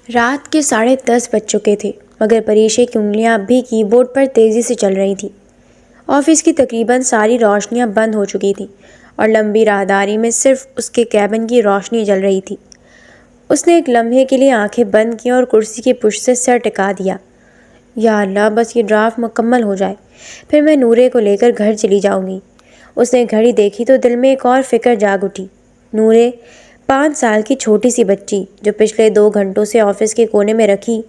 رات کے 10:30 بج چکے تھے مگر پریشے کی انگلیاں اب بھی کی بورڈ پر تیزی سے چل رہی تھیں۔ آفس کی تقریباً ساری روشنیاں بند ہو چکی تھیں اور لمبی راہداری میں صرف اس کے کیبن کی روشنی جل رہی تھی۔ اس نے ایک لمحے کے لیے آنکھیں بند کیں اور کرسی کی پشت سے سر ٹکا دیا۔ یا اللہ، بس یہ ڈرافٹ مکمل ہو جائے، پھر میں نورے کو لے کر گھر چلی جاؤں گی۔ اس نے گھڑی دیکھی تو دل میں ایک اور فکر جاگ اٹھی۔ نورے، 5 سال کی چھوٹی سی بچی جو پچھلے 2 گھنٹوں سے آفس کے کونے میں رکھی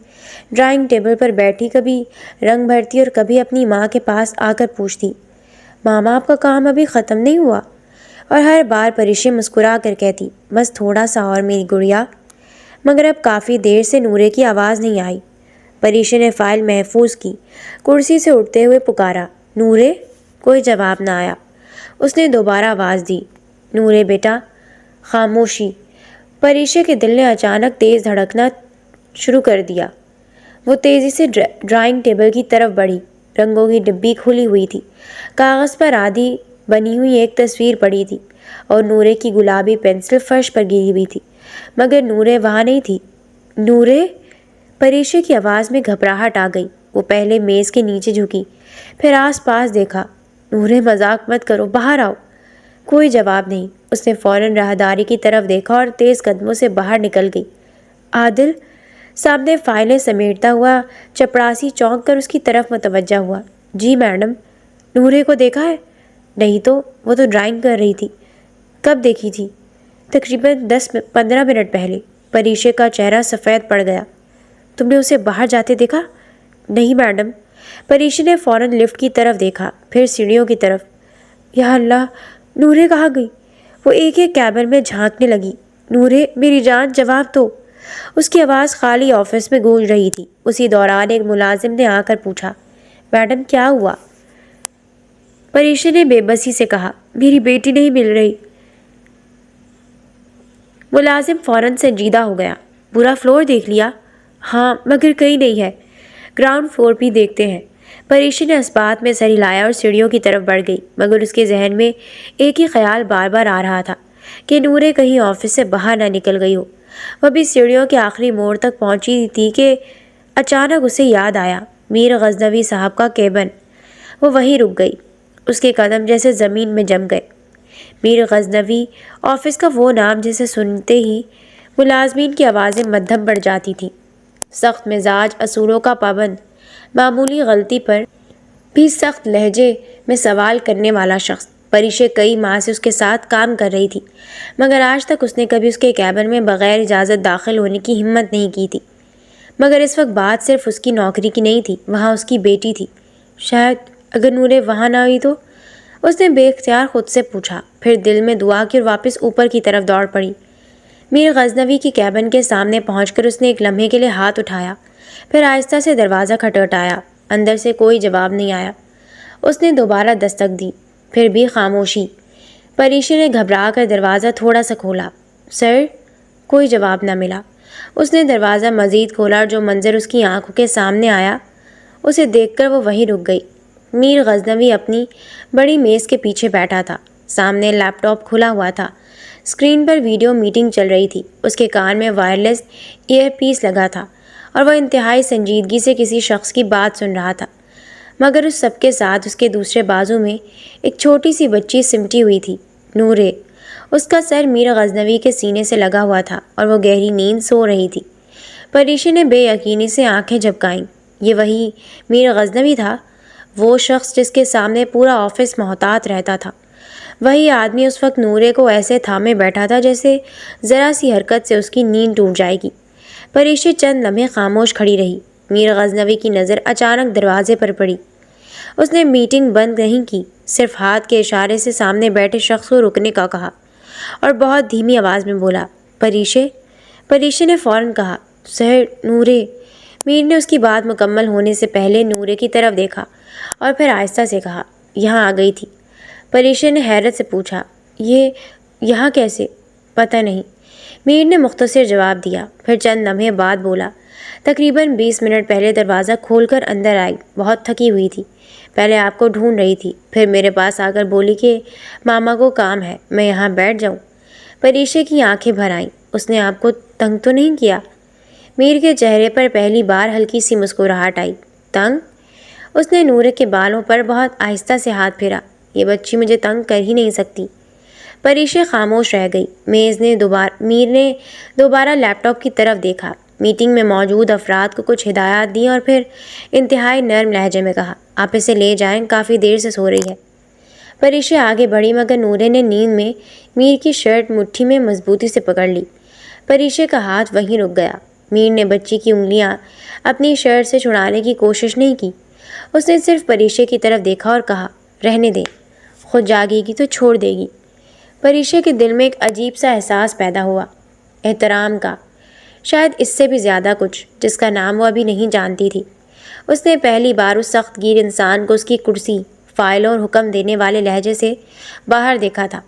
ڈرائنگ ٹیبل پر بیٹھی کبھی رنگ بھرتی اور کبھی اپنی ماں کے پاس آ کر پوچھتی، ماما آپ کا کام ابھی ختم نہیں ہوا؟ اور ہر بار پریشے مسکرا کر کہتی، بس تھوڑا سا اور میری گڑیا۔ مگر اب کافی دیر سے نورے کی آواز نہیں آئی۔ پریشے نے فائل محفوظ کی، کرسی سے اٹھتے ہوئے پکارا، نورے؟ کوئی جواب نہ آیا۔ اس نے دوبارہ آواز دی، نورے بیٹا؟ خاموشی۔ پریشے کے دل نے اچانک تیز دھڑکنا شروع کر دیا۔ وہ تیزی سے ڈرائنگ ٹیبل کی طرف بڑھی۔ رنگوں کی ڈبی کھلی ہوئی تھی، کاغذ پر آدھی بنی ہوئی ایک تصویر پڑی تھی اور نورے کی گلابی پینسل فرش پر گری ہوئی تھی، مگر نورے وہاں نہیں تھی۔ نورے؟ پریشے کی آواز میں گھبراہٹ آ گئی۔ وہ پہلے میز کے نیچے جھکی، پھر آس پاس دیکھا۔ نورے مذاق مت کرو، باہر آؤ۔ کوئی جواب نہیں۔ اس نے فوراً راہداری کی طرف دیکھا اور تیز قدموں سے باہر نکل گئی۔ عادل؟ سامنے فائلیں سمیٹتا ہوا چپڑاسی چونک کر اس کی طرف متوجہ ہوا۔ جی میڈم۔ نورے کو دیکھا ہے؟ نہیں تو، وہ تو ڈرائنگ کر رہی تھی۔ کب دیکھی تھی؟ تقریباً 10-15 منٹ پہلے۔ پریشے کا چہرہ سفید پڑ گیا۔ تم نے اسے باہر جاتے دیکھا؟ نہیں میڈم۔ پریشے نے فوراً لفٹ کی طرف دیکھا، پھر سیڑھیوں کی طرف۔ یا اللہ، نورے کہاں گئی؟ وہ ایک ایک کیبن میں جھانکنے لگی۔ نورے میری جان، جواب دو۔ اس کی آواز خالی آفس میں گونج رہی تھی۔ اسی دوران ایک ملازم نے آ کر پوچھا، میڈم کیا ہوا؟ پریشے نے بے بسی سے کہا، میری بیٹی نہیں مل رہی۔ ملازم فوراً سنجیدہ ہو گیا۔ پورا فلور دیکھ لیا؟ ہاں، مگر کہیں نہیں ہے۔ گراؤنڈ فلور بھی دیکھتے ہیں۔ پریشے نے اسبات میں سر ہلایا اور سیڑھیوں کی طرف بڑھ گئی، مگر اس کے ذہن میں ایک ہی خیال بار بار آ رہا تھا کہ نورے کہیں آفس سے باہر نہ نکل گئی ہو۔ وہ بھی سیڑھیوں کے آخری موڑ تک پہنچی تھی کہ اچانک اسے یاد آیا، میر غزنوی صاحب کا کیبن۔ وہ وہیں رک گئی۔ اس کے قدم جیسے زمین میں جم گئے۔ میر غزنوی، آفس کا وہ نام جسے سنتے ہی ملازمین کی آوازیں مدھم بڑھ جاتی تھیں۔ سخت مزاج، اصولوں کا پابند، معمولی غلطی پر بھی سخت لہجے میں سوال کرنے والا شخص۔ پریشے کئی ماہ سے اس کے ساتھ کام کر رہی تھی، مگر آج تک اس نے کبھی اس کے کیبن میں بغیر اجازت داخل ہونے کی ہمت نہیں کی تھی۔ مگر اس وقت بات صرف اس کی نوکری کی نہیں تھی، وہاں اس کی بیٹی تھی۔ شاید اگر نورے وہاں نہ ہوئی تو؟ اس نے بے اختیار خود سے پوچھا، پھر دل میں دعا کی اور واپس اوپر کی طرف دوڑ پڑی۔ میر غزنوی کی کیبن کے سامنے پہنچ کر اس نے ایک لمحے کے لیے ہاتھ اٹھایا، پھر آہستہ سے دروازہ کھٹکھٹایا۔ اندر سے کوئی جواب نہیں آیا۔ اس نے دوبارہ دستک دی، پھر بھی خاموشی۔ پریشے نے گھبرا کر دروازہ تھوڑا سا کھولا۔ سر؟ کوئی جواب نہ ملا۔ اس نے دروازہ مزید کھولا اور جو منظر اس کی آنکھوں کے سامنے آیا اسے دیکھ کر وہ وہیں رک گئی۔ میر غزنوی اپنی بڑی میز کے پیچھے بیٹھا تھا۔ سامنے لیپ ٹاپ کھلا ہوا تھا۔ اسکرین پر ویڈیو میٹنگ چل رہی تھی۔ اس کے کان میں وائرلیس ایئر پیس لگا تھا اور وہ انتہائی سنجیدگی سے کسی شخص کی بات سن رہا تھا، مگر اس سب کے ساتھ اس کے دوسرے بازو میں ایک چھوٹی سی بچی سمٹی ہوئی تھی، نورے۔ اس کا سر میر غزنوی کے سینے سے لگا ہوا تھا اور وہ گہری نیند سو رہی تھی۔ پریشے نے بے یقینی سے آنکھیں جھپکائیں۔ یہ وہی میر غزنوی تھا، وہ شخص جس کے سامنے پورا آفس محتاط رہتا تھا۔ وہی آدمی اس وقت نورے کو ایسے تھامے بیٹھا تھا جیسے ذرا سی حرکت سے اس کی نیند ٹوٹ جائے گی۔ پریشے چند لمحے خاموش کھڑی رہی۔ میر غزنوی کی نظر اچانک دروازے پر پڑی۔ اس نے میٹنگ بند نہیں کی، صرف ہاتھ کے اشارے سے سامنے بیٹھے شخص کو رکنے کا کہا اور بہت دھیمی آواز میں بولا، پریشے۔ پریشے نے فوراً کہا، سر، نورے۔ میر نے اس کی بات مکمل ہونے سے پہلے نورے کی طرف دیکھا اور پھر آہستہ سے کہا، یہاں آ گئی تھی۔ پریشے نے حیرت سے پوچھا، یہ یہاں کیسے؟ پتہ نہیں۔ میر نے مختصر جواب دیا، پھر چند لمحے بعد بولا، تقریباً 20 منٹ پہلے دروازہ کھول کر اندر آئی، بہت تھکی ہوئی تھی، پہلے آپ کو ڈھونڈ رہی تھی، پھر میرے پاس آ کر بولی کہ ماما کو کام ہے، میں یہاں بیٹھ جاؤں۔ پریشے کی آنکھیں بھر آئیں۔ اس نے آپ کو تنگ تو نہیں کیا؟ میر کے چہرے پر پہلی بار ہلکی سی مسکراہٹ آئی۔ تنگ؟ اس نے نورے کے بالوں پر بہت آہستہ سے ہاتھ پھیرا۔ یہ بچی مجھے تنگ کر ہی نہیں سکتی۔ پریشے خاموش رہ گئی۔ میر نے دوبارہ لیپ ٹاپ کی طرف دیکھا، میٹنگ میں موجود افراد کو کچھ ہدایات دیں اور پھر انتہائی نرم لہجے میں کہا، آپ اسے لے جائیں، کافی دیر سے سو رہی ہے۔ پریشے آگے بڑھی مگر نورے نے نیند میں میر کی شرٹ مٹھی میں مضبوطی سے پکڑ لی۔ پریشے کا ہاتھ وہیں رک گیا۔ میر نے بچی کی انگلیاں اپنی شرٹ سے چھڑانے کی کوشش نہیں کی۔ اس نے صرف پریشے کی طرف دیکھا اور کہا، رہنے دیں، خود جاگے گی تو چھوڑ دے گی۔ پریشے کے دل میں ایک عجیب سا احساس پیدا ہوا، احترام کا، شاید اس سے بھی زیادہ کچھ جس کا نام وہ ابھی نہیں جانتی تھی۔ اس نے پہلی بار اس سخت گیر انسان کو اس کی کرسی، فائلوں اور حکم دینے والے لہجے سے باہر دیکھا تھا۔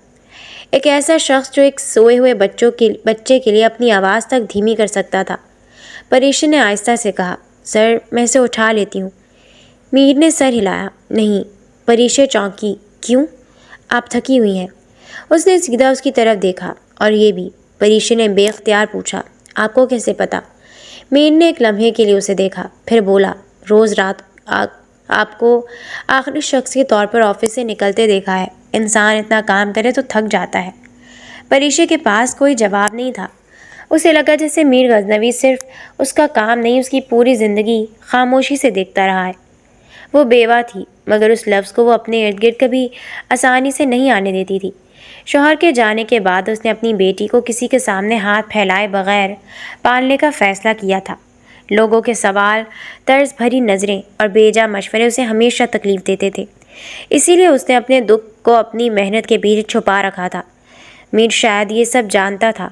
ایک ایسا شخص جو ایک سوئے ہوئے بچے کے لیے اپنی آواز تک دھیمی کر سکتا تھا۔ پریشے نے آہستہ سے کہا، سر میں اسے اٹھا لیتی ہوں۔ میر نے سر ہلایا، نہیں۔ پریشے چونکی، کیوں؟ آپ تھکی ہوئی ہیں۔ اس نے سیدھا اس کی طرف دیکھا، اور یہ بھی؟ پریشے نے بے اختیار پوچھا، آپ کو کیسے پتا؟ میر نے ایک لمحے کے لیے اسے دیکھا، پھر بولا، روز رات آپ کو آخری شخص کے طور پر آفس سے نکلتے دیکھا ہے۔ انسان اتنا کام کرے تو تھک جاتا ہے۔ پریشے کے پاس کوئی جواب نہیں تھا۔ اسے لگا جیسے میر غزنوی صرف اس کا کام نہیں، اس کی پوری زندگی خاموشی سے دیکھتا رہا ہے۔ وہ بیوہ تھی، مگر اس لفظ کو وہ اپنے ارد گرد کبھی آسانی سے نہیں آنے دیتی تھی۔ شوہر کے جانے کے بعد اس نے اپنی بیٹی کو کسی کے سامنے ہاتھ پھیلائے بغیر پالنے کا فیصلہ کیا تھا۔ لوگوں کے سوال، طرز بھری نظریں اور بیجا مشورے اسے ہمیشہ تکلیف دیتے تھے۔ اسی لیے اس نے اپنے دکھ کو اپنی محنت کے پیچھے چھپا رکھا تھا۔ میر شاید یہ سب جانتا تھا،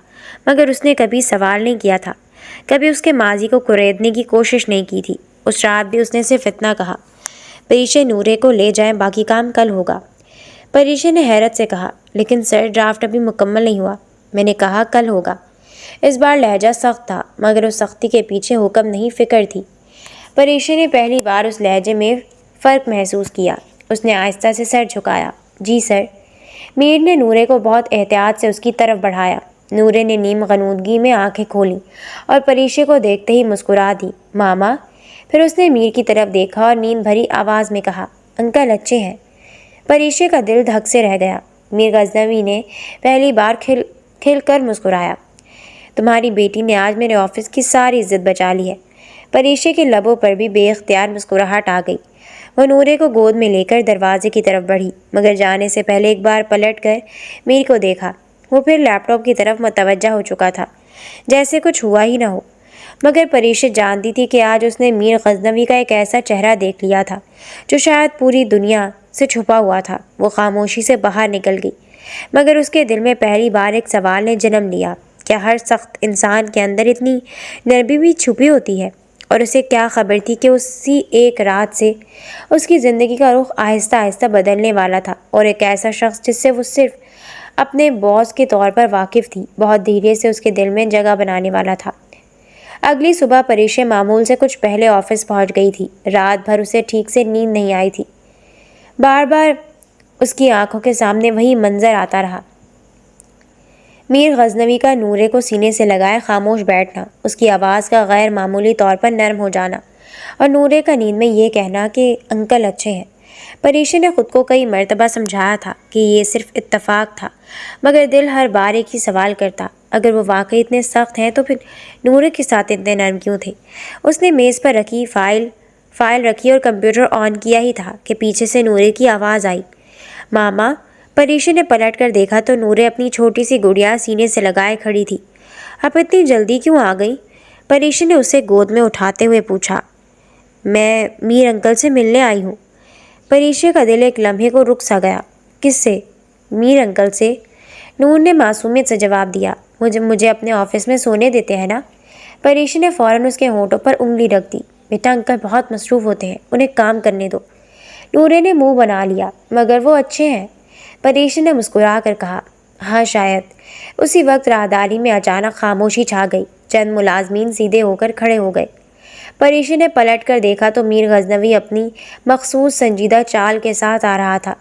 مگر اس نے کبھی سوال نہیں کیا تھا، کبھی اس کے ماضی کو کریدنے کی کوشش نہیں کی تھی۔ اس رات بھی اس نے صرف اتنا کہا، پریشے نورے کو لے جائیں، باقی کام کل ہوگا۔ پریشے نے حیرت سے کہا، لیکن سر ڈرافٹ ابھی مکمل نہیں ہوا۔ میں نے کہا کل ہوگا۔ اس بار لہجہ سخت تھا، مگر اس سختی کے پیچھے حکم نہیں، فکر تھی۔ پریشے نے پہلی بار اس لہجے میں فرق محسوس کیا۔ اس نے آہستہ سے سر جھکایا، جی سر۔ میر نے نورے کو بہت احتیاط سے اس کی طرف بڑھایا۔ نورے نے نیم غنودگی میں آنکھیں کھولیں اور پریشے کو دیکھتے ہی مسکرا دی، ماما۔ پھر اس نے میر کی طرف دیکھا اور نیند بھری آواز میں کہا، انکل اچھے ہیں۔ پریشے کا دل دھک سے رہ گیا۔ میر غزنوی نے پہلی بار کھل کر مسکرایا، تمہاری بیٹی نے آج میرے آفس کی ساری عزت بچا لی ہے۔ پریشے کے لبوں پر بھی بے اختیار مسکراہٹ آ گئی۔ وہ نورے کو گود میں لے کر دروازے کی طرف بڑھی، مگر جانے سے پہلے ایک بار پلٹ کر میر کو دیکھا۔ وہ پھر لیپ ٹاپ کی طرف متوجہ ہو چکا تھا، جیسے کچھ ہوا ہی نہ ہو۔ مگر پریشے جانتی تھی کہ آج اس نے میر غزنوی کا ایک ایسا چہرہ دیکھ لیا تھا جو شاید پوری دنیا سے چھپا ہوا تھا۔ وہ خاموشی سے باہر نکل گئی، مگر اس کے دل میں پہلی بار ایک سوال نے جنم لیا، کیا ہر سخت انسان کے اندر اتنی نرمی بھی چھپی ہوتی ہے؟ اور اسے کیا خبر تھی کہ اسی ایک رات سے اس کی زندگی کا رخ آہستہ آہستہ بدلنے والا تھا، اور ایک ایسا شخص جس سے وہ صرف اپنے باس کے طور پر واقف تھی، بہت دھیرے سے اس کے دل میں جگہ بنانے والا تھا۔ اگلی صبح پریشے معمول سے کچھ پہلے آفس پہنچ گئی تھی۔ رات بھر اسے ٹھیک سے نیند نہیں آئی تھی۔ بار بار اس کی آنکھوں کے سامنے وہی منظر آتا رہا، میر غزنوی کا نورے کو سینے سے لگائے خاموش بیٹھنا، اس کی آواز کا غیر معمولی طور پر نرم ہو جانا، اور نورے کا نیند میں یہ کہنا کہ انکل اچھے ہیں۔ پریشے نے خود کو کئی مرتبہ سمجھایا تھا کہ یہ صرف اتفاق تھا، مگر دل ہر بار ایک ہی سوال کرتا، اگر وہ واقعی اتنے سخت ہیں تو پھر نورے کے ساتھ اتنے نرم کیوں تھے؟ اس نے میز پر رکھی فائل رکھی اور کمپیوٹر آن کیا ہی تھا کہ پیچھے سے نورے کی آواز آئی، ماما۔ پریشے نے پلٹ کر دیکھا تو نورے اپنی چھوٹی سی گڑیا سینے سے لگائے کھڑی تھی۔ اب اتنی جلدی کیوں آ گئی؟ پریشے نے اسے گود میں اٹھاتے ہوئے پوچھا۔ میں میر انکل سے ملنے آئی ہوں۔ پریشے کا دل ایک لمحے کو رک سا گیا۔ کس سے؟ میر انکل سے، نور نے معصومیت سے جواب دیا۔ مجھے اپنے آفس میں سونے دیتے ہیں نا؟ پریشے نے فوراً اس کے ہونٹوں پر انگلی رکھ دی۔ بیٹا انکل بہت مصروف ہوتے ہیں، انہیں کام کرنے دو۔ نورے نے منہ بنا لیا، مگر وہ اچھے ہیں۔ پریشے نے مسکرا کر کہا، ہاں شاید۔ اسی وقت راہداری میں اچانک خاموشی چھا گئی۔ چند ملازمین سیدھے ہو کر کھڑے ہو گئے۔ پریشے نے پلٹ کر دیکھا تو میر غزنوی اپنی مخصوص سنجیدہ چال کے ساتھ آ رہا تھا۔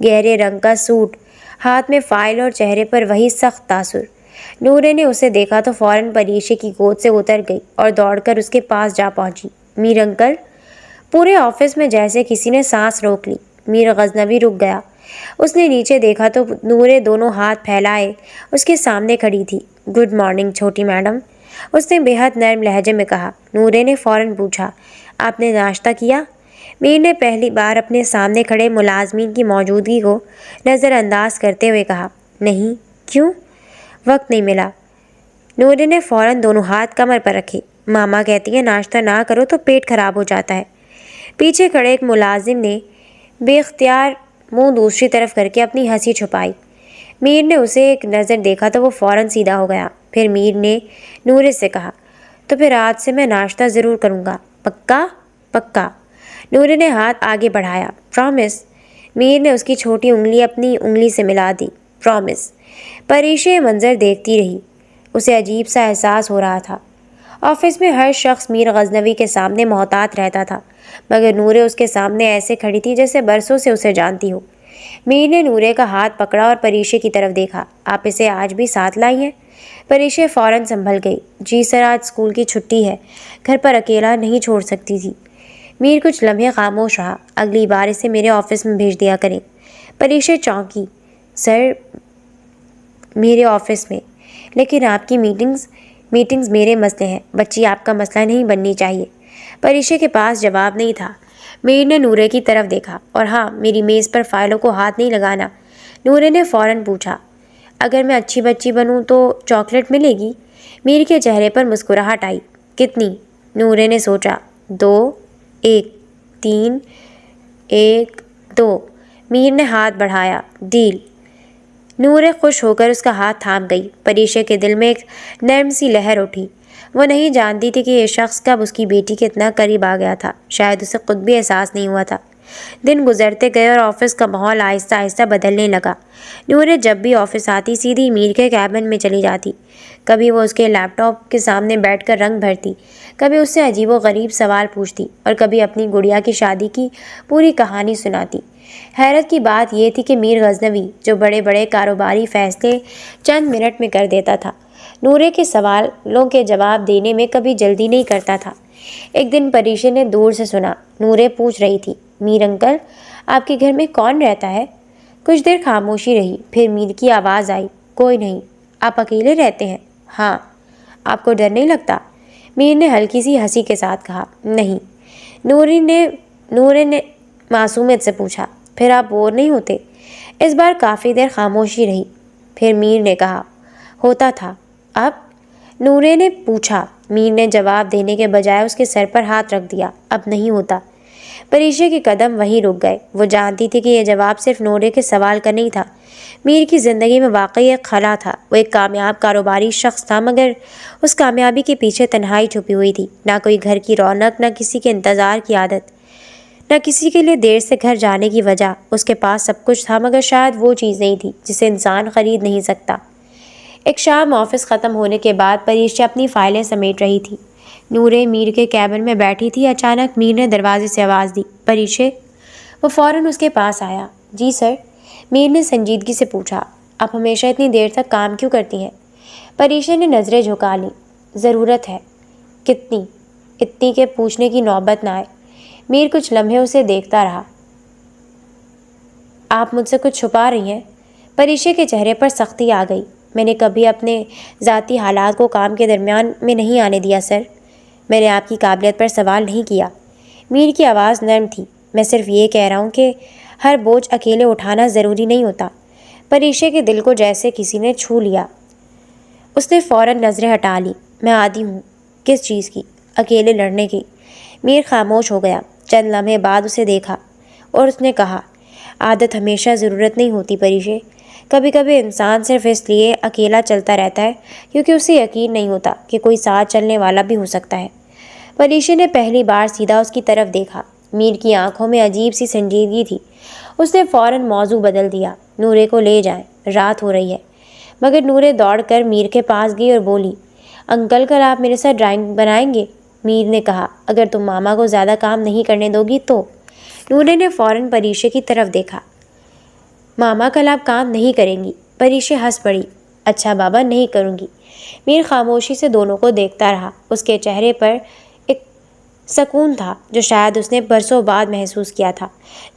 گہرے رنگ کا سوٹ، ہاتھ میں فائل اور چہرے پر وہی سخت تاثر۔ نورے نے اسے دیکھا تو فوراً پریشے کی گود سے اتر گئی اور دوڑ کر اس کے پاس جا پہنچی۔ میر انکل۔ پورے آفس میں جیسے کسی نے سانس روک لی۔ میر غزنوی رک گیا۔ اس نے نیچے دیکھا تو نورے دونوں ہاتھ پھیلائے اس کے سامنے کھڑی تھی۔ گڈ مارننگ چھوٹی میڈم، اس نے بے حد نرم لہجے میں کہا۔ نورے نے فوراً پوچھا، آپ نے ناشتہ کیا؟ میر نے پہلی بار اپنے سامنے کھڑے ملازمین کی موجودگی کو نظر انداز کرتے ہوئے کہا، نہیں۔ کیوں؟ وقت نہیں ملا۔ نورے نے فوراً دونوں ہاتھ کمر پر رکھے۔ ماما کہتی ہیں ناشتہ نہ کرو تو پیٹ خراب ہو جاتا ہے۔ پیچھے کھڑے ایک ملازم نے بے اختیار منہ دوسری طرف کر کے اپنی ہنسی چھپائی۔ میر نے اسے ایک نظر دیکھا تو وہ فوراً سیدھا ہو گیا۔ پھر میر نے نورے سے کہا، تو پھر آج سے میں ناشتہ ضرور کروں گا، پکا؟ پکا۔ نورے نے ہاتھ آگے بڑھایا۔ پرومس؟ میر نے اس کی چھوٹی انگلی اپنی انگلی سے ملا دی۔ پرومس۔ پریشا یہ منظر دیکھتی رہی۔ اسے عجیب سا احساس ہو رہا تھا۔ آفس میں ہر شخص میر غزنوی کے سامنے محتاط رہتا تھا، مگر نورے اس کے سامنے ایسے کھڑی تھی جیسے برسوں سے اسے جانتی ہو۔ میر نے نورے کا ہاتھ پکڑا اور پریشا کی طرف دیکھا۔ آپ اسے آج بھی ساتھ لائی ہیں؟ پریشا فوراً سنبھل گئی۔ جی سر، آج اسکول کی چھٹی ہے، گھر پر اکیلا نہیں چھوڑ سکتی تھی۔ میر کچھ لمحے خاموش رہا۔ اگلی بار اسے میرے آفس میں بھیج دیا کریں۔ پریشا چونکی۔ سر، میرے آفس میں؟ لیکن آپ کی میٹنگز میرے مسئلے ہیں، بچی آپ کا مسئلہ نہیں بننی چاہیے۔ پریشا کے پاس جواب نہیں تھا۔ میر نے نورے کی طرف دیکھا، اور ہاں، میری میز پر فائلوں کو ہاتھ نہیں لگانا۔ نورے نے فوراً پوچھا، اگر میں اچھی بچی بنوں تو چاکلیٹ ملے گی؟ میر کے چہرے پر مسکراہٹ آئی۔ کتنی؟ نورے نے سوچا۔ 2، 1، 3، 1، 2۔ میر نے ہاتھ بڑھایا۔ ڈیل۔ نورے خوش ہو کر اس کا ہاتھ تھام گئی۔ پریشا کے دل میں ایک نرم سی لہر اٹھی۔ وہ نہیں جانتی تھی کہ یہ شخص کب اس کی بیٹی کے اتنا قریب آ گیا تھا۔ شاید اسے خود بھی احساس نہیں ہوا تھا۔ دن گزرتے گئے اور آفس کا ماحول آہستہ آہستہ بدلنے لگا۔ نورے جب بھی آفس آتی سیدھی میر کے کیبن میں چلی جاتی۔ کبھی وہ اس کے لیپ ٹاپ کے سامنے بیٹھ کر رنگ بھرتی، کبھی اس سے عجیب و غریب سوال پوچھتی، اور کبھی اپنی گڑیا کی شادی کی پوری کہانی سناتی۔ حیرت کی بات یہ تھی کہ میر غزنوی، جو بڑے بڑے کاروباری فیصلے چند منٹ میں کر دیتا تھا، نورے کے سوالوں کے جواب دینے میں کبھی جلدی نہیں کرتا تھا۔ ایک دن پریشا نے دور سے سنا، نورے پوچھ رہی تھی، میر انکل، آپ کے گھر میں کون رہتا ہے؟ کچھ دیر خاموشی رہی، پھر میر کی آواز آئی، کوئی نہیں۔ آپ اکیلے رہتے ہیں؟ ہاں۔ آپ کو ڈر نہیں لگتا؟ میر نے ہلکی سی ہنسی کے ساتھ کہا، نہیں۔ نورے نے معصومیت سے پوچھا، پھر آپ بور نہیں ہوتے؟ اس بار کافی دیر خاموشی رہی، پھر میر نے کہا، ہوتا تھا۔ اب؟ نورے نے پوچھا۔ میر نے جواب دینے کے بجائے اس کے سر پر ہاتھ رکھ دیا، اب نہیں ہوتا۔ پریشا کے قدم وہیں رک گئے۔ وہ جانتی تھی کہ یہ جواب صرف نورے کے سوال کا نہیں تھا۔ میر کی زندگی میں واقعی ایک خلا تھا۔ وہ ایک کامیاب کاروباری شخص تھا، مگر اس کامیابی کے پیچھے تنہائی چھپی ہوئی تھی۔ نہ کوئی گھر کی رونق، نہ کسی کے انتظار کی عادت، نہ کسی کے لیے دیر سے گھر جانے کی وجہ۔ اس کے پاس سب کچھ تھا، مگر شاید وہ چیز نہیں تھی جسے انسان خرید نہیں سکتا۔ ایک شام آفس ختم ہونے کے بعد پریشا اپنی فائلیں سمیٹ رہی تھی۔ نورے میر کے کیبن میں بیٹھی تھی۔ اچانک میر نے دروازے سے آواز دی، پریشا۔ وہ فوراً اس کے پاس آیا۔ جی سر؟ میر نے سنجیدگی سے پوچھا، آپ ہمیشہ اتنی دیر تک کام کیوں کرتی ہیں؟ پریشا نے نظریں جھکا لیں۔ ضرورت ہے۔ کتنی؟ اتنی کہ پوچھنے کی نوبت نہ آئے۔ میر کچھ لمحے اسے دیکھتا رہا۔ آپ مجھ سے کچھ چھپا رہی ہیں؟ پریشا کے چہرے پر سختی آ گئی۔ میں نے کبھی اپنے ذاتی حالات کو کام کے درمیان میں نہیں آنے دیا سر۔ میں نے آپ کی قابلیت پر سوال نہیں کیا۔ میر کی آواز نرم تھی۔ میں صرف یہ کہہ رہا ہوں کہ ہر بوجھ اکیلے اٹھانا ضروری نہیں ہوتا۔ پریشا کے دل کو جیسے کسی نے چھو لیا۔ اس نے فوراً نظریں ہٹا لی۔ میں عادی ہوں۔ کس چیز کی؟ اکیلے لڑنے کی۔ میر خاموش ہو گیا۔ چند لمحے بعد اسے دیکھا اور اس نے کہا، عادت ہمیشہ ضرورت نہیں ہوتی پریشا۔ کبھی کبھی انسان صرف اس لیے اکیلا چلتا رہتا ہے کیونکہ اسے یقین نہیں ہوتا کہ کوئی ساتھ چلنے والا بھی ہو سکتا ہے۔ پریشا نے پہلی بار سیدھا اس کی طرف دیکھا۔ میر کی آنکھوں میں عجیب سی سنجیدگی تھی۔ اس نے فوراً موضوع بدل دیا، نورے کو لے جائیں، رات ہو رہی ہے۔ مگر نورے دوڑ کر میر کے پاس گئی اور بولی، انکل کل آپ میرے ساتھ ڈرائنگ بنائیں گے؟ میر نے کہا، اگر تم ماما کو زیادہ کام نہیں کرنے دو گی تو۔ نورے نے فوراً پریشا کی طرف دیکھا۔ ماما کل آپ کام نہیں کریں گی؟ پریشا ہنس پڑی۔ اچھا بابا نہیں کروں گی۔ میر خاموشی سے دونوں کو دیکھتا رہا۔ اس کے چہرے پر ایک سکون تھا جو شاید اس نے برسوں بعد محسوس کیا تھا۔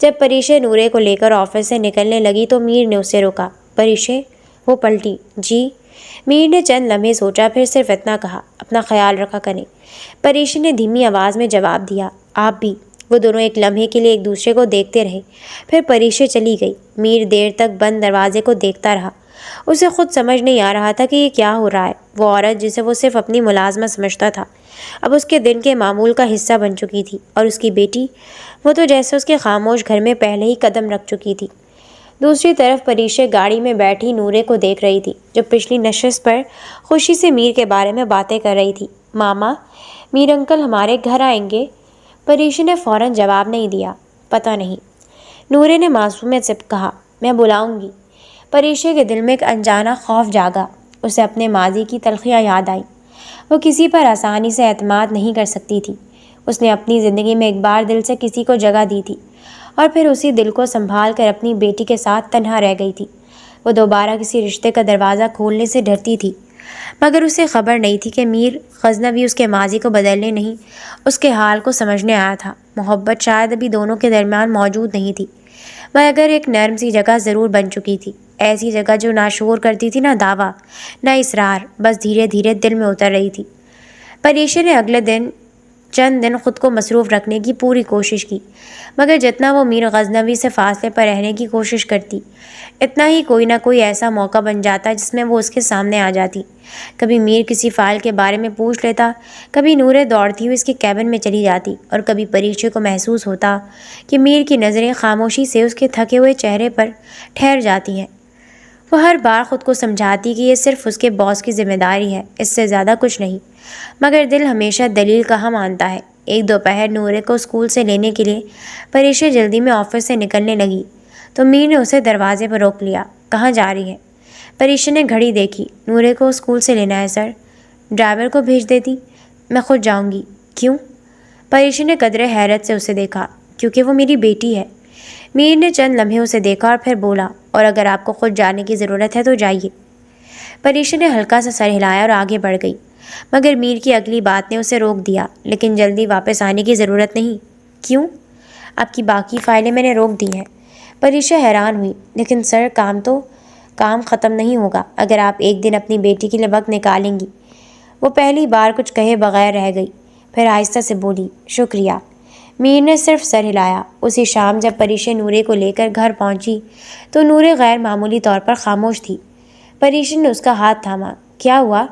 جب پریشے نورے کو لے کر آفس سے نکلنے لگی تو میر نے اسے روکا۔ پریشے؟ وہ پلٹی۔ جی؟ میر نے چند لمحے سوچا، پھر صرف اتنا کہا، اپنا خیال رکھا کریں۔ پریشے نے دھیمی آواز میں جواب دیا، آپ بھی۔ وہ دونوں ایک لمحے کے لیے ایک دوسرے کو دیکھتے رہے، پھر پریشے چلی گئی۔ میر دیر تک بند دروازے کو دیکھتا رہا۔ اسے خود سمجھ نہیں آ رہا تھا کہ یہ کیا ہو رہا ہے۔ وہ عورت جسے وہ صرف اپنی ملازمت سمجھتا تھا اب اس کے دن کے معمول کا حصہ بن چکی تھی، اور اس کی بیٹی، وہ تو جیسے اس کے خاموش گھر میں پہلے ہی قدم رکھ چکی تھی۔ دوسری طرف پریشے گاڑی میں بیٹھی نورے کو دیکھ رہی تھی، جو پچھلی نشست پر خوشی سے میر کے بارے میں باتیں کر رہی تھی۔ ماما، میر انکل ہمارے گھر آئیں گے؟ پریشے نے فوراً جواب نہیں دیا۔ پتہ نہیں، نورے نے معصومیت سے کہا، میں بلاؤں گی۔ پریشے کے دل میں ایک انجانا خوف جاگا۔ اسے اپنے ماضی کی تلخیاں یاد آئیں۔ وہ کسی پر آسانی سے اعتماد نہیں کر سکتی تھی۔ اس نے اپنی زندگی میں ایک بار دل سے کسی کو جگہ دی تھی، اور پھر اسی دل کو سنبھال کر اپنی بیٹی کے ساتھ تنہا رہ گئی تھی۔ وہ دوبارہ کسی رشتے کا دروازہ کھولنے سے ڈرتی تھی، مگر اسے خبر نہیں تھی کہ میر غزنوی اس کے ماضی کو بدلنے نہیں، اس کے حال کو سمجھنے آیا تھا۔ محبت شاید ابھی دونوں کے درمیان موجود نہیں تھی، مگر ایک نرم سی جگہ ضرور بن چکی تھی، ایسی جگہ جو نہ شور کرتی تھی، نہ دعویٰ، نہ اصرار، بس دھیرے دھیرے دل میں اتر رہی تھی۔ پریشے نے اگلے چند دن خود کو مصروف رکھنے کی پوری کوشش کی، مگر جتنا وہ میر غزنوی سے فاصلے پر رہنے کی کوشش کرتی، اتنا ہی کوئی نہ کوئی ایسا موقع بن جاتا جس میں وہ اس کے سامنے آ جاتی۔ کبھی میر کسی فائل کے بارے میں پوچھ لیتا، کبھی نورے دوڑتی ہوئی اس کے کیبن میں چلی جاتی، اور کبھی پریشے کو محسوس ہوتا کہ میر کی نظریں خاموشی سے اس کے تھکے ہوئے چہرے پر ٹھہر جاتی ہیں۔ وہ ہر بار خود کو سمجھاتی کہ یہ صرف اس کے باس کی ذمہ داری ہے، اس سے زیادہ کچھ نہیں، مگر دل ہمیشہ دلیل کہاں مانتا ہے۔ ایک دوپہر نورے کو اسکول سے لینے کے لیے پریشے جلدی میں آفس سے نکلنے لگی تو میر نے اسے دروازے پر روک لیا۔ کہاں جا رہی ہے؟ پریشے نے گھڑی دیکھی۔ نورے کو اسکول سے لینا ہے سر۔ ڈرائیور کو بھیج دیتی؟ میں خود جاؤں گی۔ کیوں؟ پریشے نے قدرے حیرت سے اسے دیکھا۔ کیونکہ وہ میری بیٹی ہے۔ میر نے چند لمحے اسے دیکھا اور پھر بولا، اور اگر آپ کو خود جانے کی ضرورت ہے تو جائیے۔ پریشے نے ہلکا سا سر ہلایا اور آگے بڑھ گئی، مگر میر کی اگلی بات نے اسے روک دیا۔ لیکن جلدی واپس آنے کی ضرورت نہیں۔ کیوں؟ آپ کی باقی فائلیں میں نے روک دی ہیں۔ پریشا حیران ہوئی۔ لیکن سر، کام ختم نہیں ہوگا اگر آپ ایک دن اپنی بیٹی کے لیے وقت نکالیں گی۔ وہ پہلی بار کچھ کہے بغیر رہ گئی، پھر آہستہ سے بولی، شکریہ۔ میر نے صرف سر ہلایا۔ اسی شام جب پریشا نورے کو لے کر گھر پہنچی تو نورے غیر معمولی طور پر خاموش تھی۔ پریشا نے اس کا ہاتھ تھاما۔ کیا ہوا؟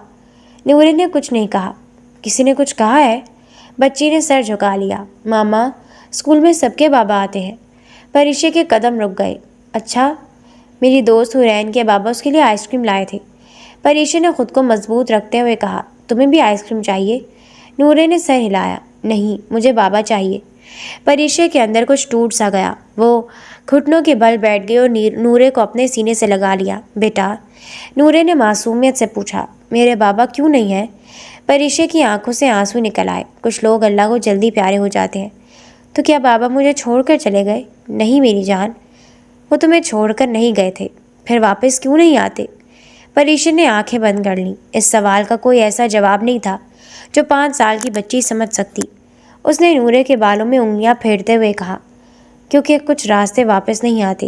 نورے نے کچھ نہیں کہا۔ کسی نے کچھ کہا ہے؟ بچی نے سر جھکا لیا۔ ماما، اسکول میں سب کے بابا آتے ہیں۔ پریشے کے قدم رک گئے۔ اچھا، میری دوست حرین کے بابا اس کے لیے آئس کریم لائے تھے۔ پریشے نے خود کو مضبوط رکھتے ہوئے کہا، تمہیں بھی آئس کریم چاہیے؟ نورے نے سر ہلایا۔ نہیں، مجھے بابا چاہیے۔ پریشے کے اندر کچھ ٹوٹ سا گیا۔ وہ گھٹنوں کے بل بیٹھ گئی اور نورے کو اپنے سینے سے لگا لیا۔ بیٹا، نورے نے معصومیت سے پوچھا، میرے بابا کیوں نہیں ہیں؟ پریشے کی آنکھوں سے آنسو نکل آئے۔ کچھ لوگ اللہ کو جلدی پیارے ہو جاتے ہیں۔ تو کیا بابا مجھے چھوڑ کر چلے گئے؟ نہیں میری جان، وہ تمہیں چھوڑ کر نہیں گئے تھے۔ پھر واپس کیوں نہیں آتے؟ پریشے نے آنکھیں بند کر لیں۔ اس سوال کا کوئی ایسا جواب نہیں تھا جو 5 سال کی بچی سمجھ سکتی۔ اس نے نورے کے بالوں میں انگلیاں پھیرتے ہوئے کہا، کیونکہ کچھ راستے واپس نہیں آتے۔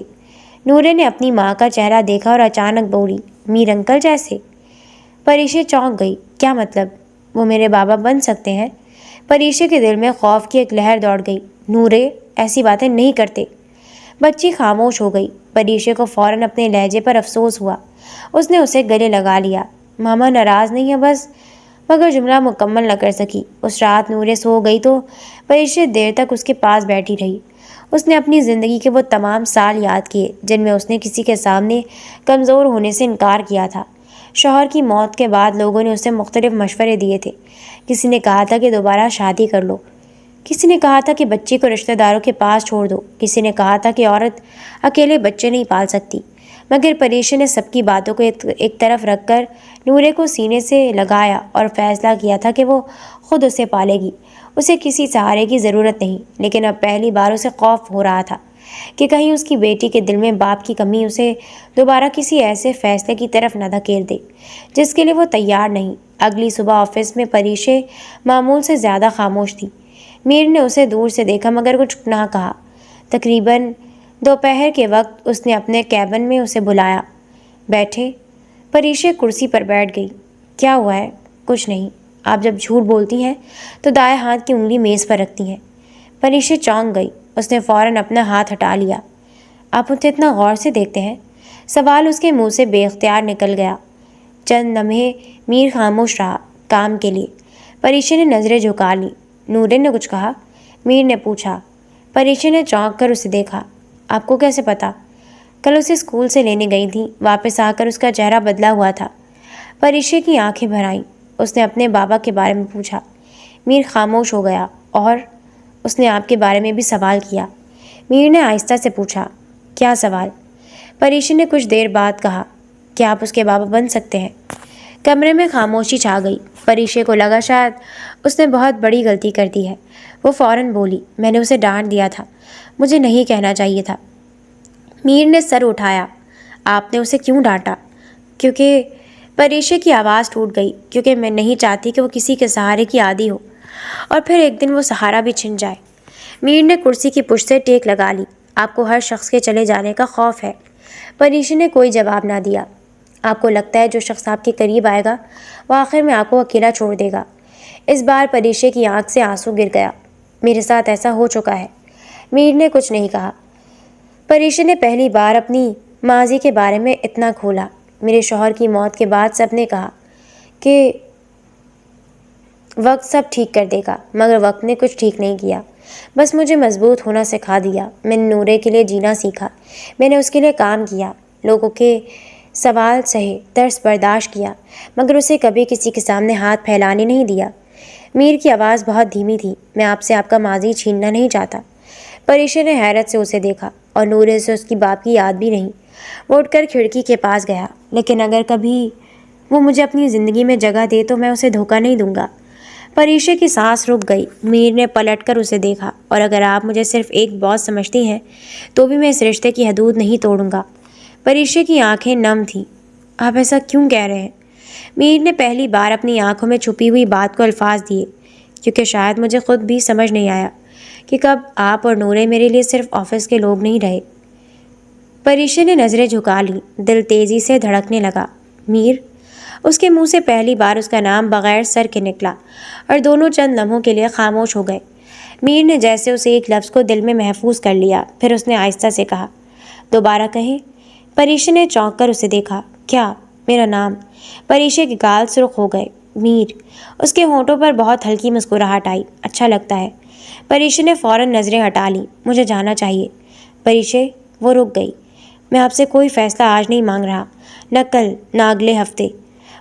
نورے نے اپنی ماں کا چہرہ دیکھا اور اچانک بولی، میر انکل جیسے؟ پریشے چونک گئی۔ کیا مطلب؟ وہ میرے بابا بن سکتے ہیں؟ پریشے کے دل میں خوف کی ایک لہر دوڑ گئی۔ نورے ایسی باتیں نہیں کرتے۔ بچی خاموش ہو گئی۔ پریشے کو فوراً اپنے لہجے پر افسوس ہوا۔ اس نے اسے گلے لگا لیا۔ ماما ناراض نہیں ہے بس، مگر جملہ مکمل نہ کر سکی۔ اس رات نورے سو گئی تو پریشے دیر تک اس کے پاس بیٹھی رہی۔ اس نے اپنی زندگی کے وہ تمام سال یاد کیے جن میں اس نے کسی کے سامنے کمزور ہونے سے انکار کیا تھا۔ شوہر کی موت کے بعد لوگوں نے اسے مختلف مشورے دیے تھے۔ کسی نے کہا تھا کہ دوبارہ شادی کر لو، کسی نے کہا تھا کہ بچی کو رشتہ داروں کے پاس چھوڑ دو، کسی نے کہا تھا کہ عورت اکیلے بچے نہیں پال سکتی، مگر پریشے نے سب کی باتوں کو ایک طرف رکھ کر نورے کو سینے سے لگایا اور فیصلہ کیا تھا کہ وہ خود اسے پالے گی۔ اسے کسی سہارے کی ضرورت نہیں، لیکن اب پہلی بار اسے خوف ہو رہا تھا کہ کہیں اس کی بیٹی کے دل میں باپ کی کمی اسے دوبارہ کسی ایسے فیصلے کی طرف نہ دھکیل دے جس کے لیے وہ تیار نہیں۔ اگلی صبح آفس میں پریشے معمول سے زیادہ خاموش تھی۔ میر نے اسے دور سے دیکھا مگر کچھ نہ کہا۔ تقریباً دوپہر کے وقت اس نے اپنے کیبن میں اسے بلایا۔ بیٹھے۔ پریشے کرسی پر بیٹھ گئی۔ کیا ہوا ہے؟ کچھ نہیں۔ آپ جب جھوٹ بولتی ہیں تو دائیں ہاتھ کی انگلی میز پر رکھتی ہیں۔ پریشے چونک گئی۔ اس نے فوراً اپنا ہاتھ ہٹا لیا۔ آپ مجھے اتنا غور سے دیکھتے ہیں؟ سوال اس کے منہ سے بے اختیار نکل گیا۔ چند لمحے میر خاموش رہا۔ کام کے لیے؟ پریشے نے نظریں جھکا لی۔ نورے نے کچھ کہا؟ میر نے پوچھا۔ پریشے نے چونک کر اسے دیکھا۔ آپ کو کیسے پتا؟ کل اسے اسکول سے لینے گئی تھی۔ واپس آ کر اس کا چہرہ بدلا ہوا تھا۔ پریشے کی آنکھیں بھر آئیں۔ اس نے اپنے بابا کے بارے میں پوچھا۔ میر خاموش ہو گیا۔ اور اس نے آپ کے بارے میں بھی سوال کیا؟ میر نے آہستہ سے پوچھا۔ کیا سوال؟ پریشے نے کچھ دیر بعد کہا۔ کیا آپ اس کے بابا بن سکتے ہیں؟ کمرے میں خاموشی چھا گئی۔ پریشے کو لگا شاید اس نے بہت بڑی غلطی کر دی ہے۔ وہ فوراً بولی۔ میں نے اسے ڈانٹ دیا تھا۔ مجھے نہیں کہنا چاہیے تھا۔ میر نے سر اٹھایا۔ آپ نے اسے کیوں ڈانٹا؟ کیونکہ پریشے کی آواز ٹوٹ گئی۔ کیونکہ میں نہیں چاہتی کہ وہ کسی کے سہارے کی عادی ہو اور پھر ایک دن وہ سہارا بھی چھن جائے۔ میر نے کرسی کی پشت سے ٹیک لگا لی۔ آپ کو ہر شخص کے چلے جانے کا خوف ہے۔ پریشے نے کوئی جواب نہ دیا۔ آپ کو لگتا ہے جو شخص آپ کے قریب آئے گا وہ آخر میں آپ کو اکیلا چھوڑ دے گا؟ اس بار پریشے کی آنکھ سے آنسو گر گیا۔ میرے ساتھ ایسا ہو چکا ہے۔ میر نے کچھ نہیں کہا۔ پریشے نے پہلی بار اپنی ماضی کے بارے میں اتنا کھولا۔ میرے شوہر کی موت کے بعد سب نے کہا کہ وقت سب ٹھیک کر دے گا، مگر وقت نے کچھ ٹھیک نہیں کیا۔ بس مجھے مضبوط ہونا سکھا دیا۔ میں نے نورے کے لیے جینا سیکھا۔ میں نے اس کے لیے کام کیا، لوگوں کے سوال سہے، ترس برداشت کیا، مگر اسے کبھی کسی کے سامنے ہاتھ پھیلانے نہیں دیا۔ میر کی آواز بہت دھیمی تھی۔ میں آپ سے آپ کا ماضی چھیننا نہیں چاہتا۔ پریشے نے حیرت سے اسے دیکھا اور نورے سے اس کی باپ کی یاد بھی نہیں۔ وہ اٹھ کر کھڑکی کے پاس گیا۔ لیکن اگر کبھی وہ مجھے اپنی زندگی میں جگہ دے تو میں اسے دھوکہ نہیں دوں گا۔ پریشے کی سانس رک گئی۔ میر نے پلٹ کر اسے دیکھا۔ اور اگر آپ مجھے صرف ایک باس سمجھتی ہیں تو بھی میں اس رشتے کی حدود نہیں توڑوں گا۔ پریشے کی آنکھیں نم تھیں۔ آپ ایسا کیوں کہہ رہے ہیں؟ میر نے پہلی بار اپنی آنکھوں میں چھپی ہوئی بات کو الفاظ دیے۔ کیونکہ شاید مجھے خود بھی سمجھ نہیں آیا کہ کب آپ اور نورے میرے لیے صرف آفس کے لوگ نہیں رہے۔ پریشے نے نظریں جھکا لی۔ دل تیزی سے دھڑکنے لگا۔ میر؟ اس کے منہ سے پہلی بار اس کا نام بغیر سر کے نکلا اور دونوں چند لمحوں کے لیے خاموش ہو گئے۔ میر نے جیسے اسے ایک لفظ کو دل میں محفوظ کر لیا۔ پھر اس نے آہستہ سے کہا۔ دوبارہ کہیں؟ پریشے نے چونک کر اسے دیکھا۔ کیا؟ میرا نام؟ پریشے کے گال سرخ ہو گئے۔ میر؟ اس کے ہونٹوں پر بہت ہلکی مسکراہٹ آئی۔ اچھا لگتا ہے۔ پریشے نے فوراً نظریں ہٹا لی۔ مجھے جانا چاہیے۔ پریشے؟ وہ رک گئی۔ میں آپ سے کوئی فیصلہ آج نہیں مانگ رہا، نہ کل، نہ اگلے ہفتے۔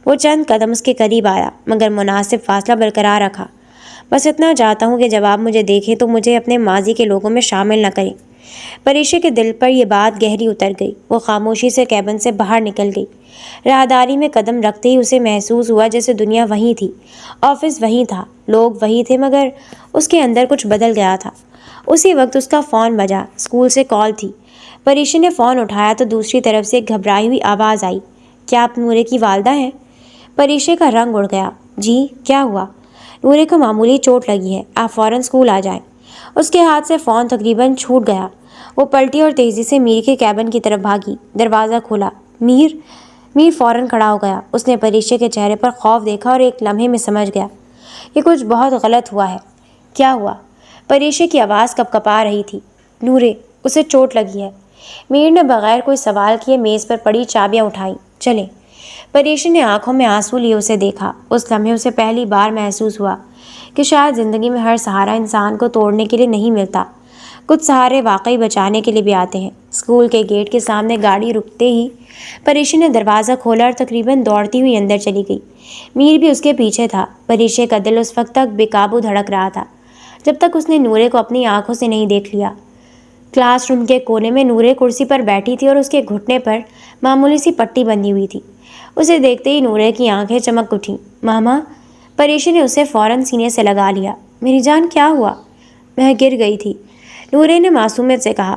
وہ چند قدم اس کے قریب آیا مگر مناسب فاصلہ برقرار رکھا۔ بس اتنا چاہتا ہوں کہ جب آپ مجھے دیکھیں تو مجھے اپنے ماضی کے لوگوں میں شامل نہ کریں۔ پریشے کے دل پر یہ بات گہری اتر گئی۔ وہ خاموشی سے کیبن سے باہر نکل گئی۔ راہداری میں قدم رکھتے ہی اسے محسوس ہوا جیسے دنیا وہیں تھی، آفس وہیں تھا، لوگ وہی تھے، مگر اس کے اندر کچھ بدل گیا تھا۔ اسی وقت اس کا فون بجا۔ اسکول سے کال تھی۔ پریشے نے فون اٹھایا تو دوسری طرف سے ایک گھبرائی ہوئی آواز آئی۔ کیا آپ نورے کی والدہ ہیں؟ پریشے کا رنگ اڑ گیا۔ جی، کیا ہوا؟ نورے کو معمولی چوٹ لگی ہے، آپ فوراً اسکول آ جائیں۔ اس کے ہاتھ سے فون تقریباً چھوٹ گیا۔ وہ پلٹی اور تیزی سے میر کے کیبن کی طرف بھاگی۔ دروازہ کھولا۔ میر؟ میر فوراً کھڑا ہو گیا۔ اس نے پریشے کے چہرے پر خوف دیکھا اور ایک لمحے میں سمجھ گیا کہ کچھ بہت غلط ہوا ہے۔ کیا ہوا؟ پریشے کی آواز کپکپا رہی تھی۔ نورے، اسے چوٹ لگی ہے۔ میر نے بغیر کوئی سوال کیے میز پر پڑی چابیاں اٹھائیں۔ چلیں۔ پریشے نے آنکھوں میں آنسو لیے اسے دیکھا۔ اس لمحے اسے پہلی بار محسوس ہوا کہ شاید زندگی میں ہر سہارا انسان کو توڑنے کے لیے نہیں ملتا، کچھ سہارے واقعی بچانے کے لیے بھی آتے ہیں۔ اسکول کے گیٹ کے سامنے گاڑی رکتے ہی پریشے نے دروازہ کھولا اور تقریباً دوڑتی ہوئی اندر چلی گئی۔ میر بھی اس کے پیچھے تھا۔ پریشے کا دل اس وقت تک بے قابو دھڑک رہا تھا جب تک اس نے نورے کو اپنی آنکھوں سے نہیں دیکھ لیا۔ کلاس روم کے کونے میں نورے کرسی پر بیٹھی تھی اور اس کے گھٹنے پر معمولی سی پٹی بندھی ہوئی تھی۔ اسے دیکھتے ہی نورے کی آنکھیں چمک اٹھیں۔ ماما؟ پریشے نے اسے فوراً سینے سے لگا لیا۔ میری جان، کیا ہوا؟ میں گر گئی تھی، نورے نے معصومیت سے کہا۔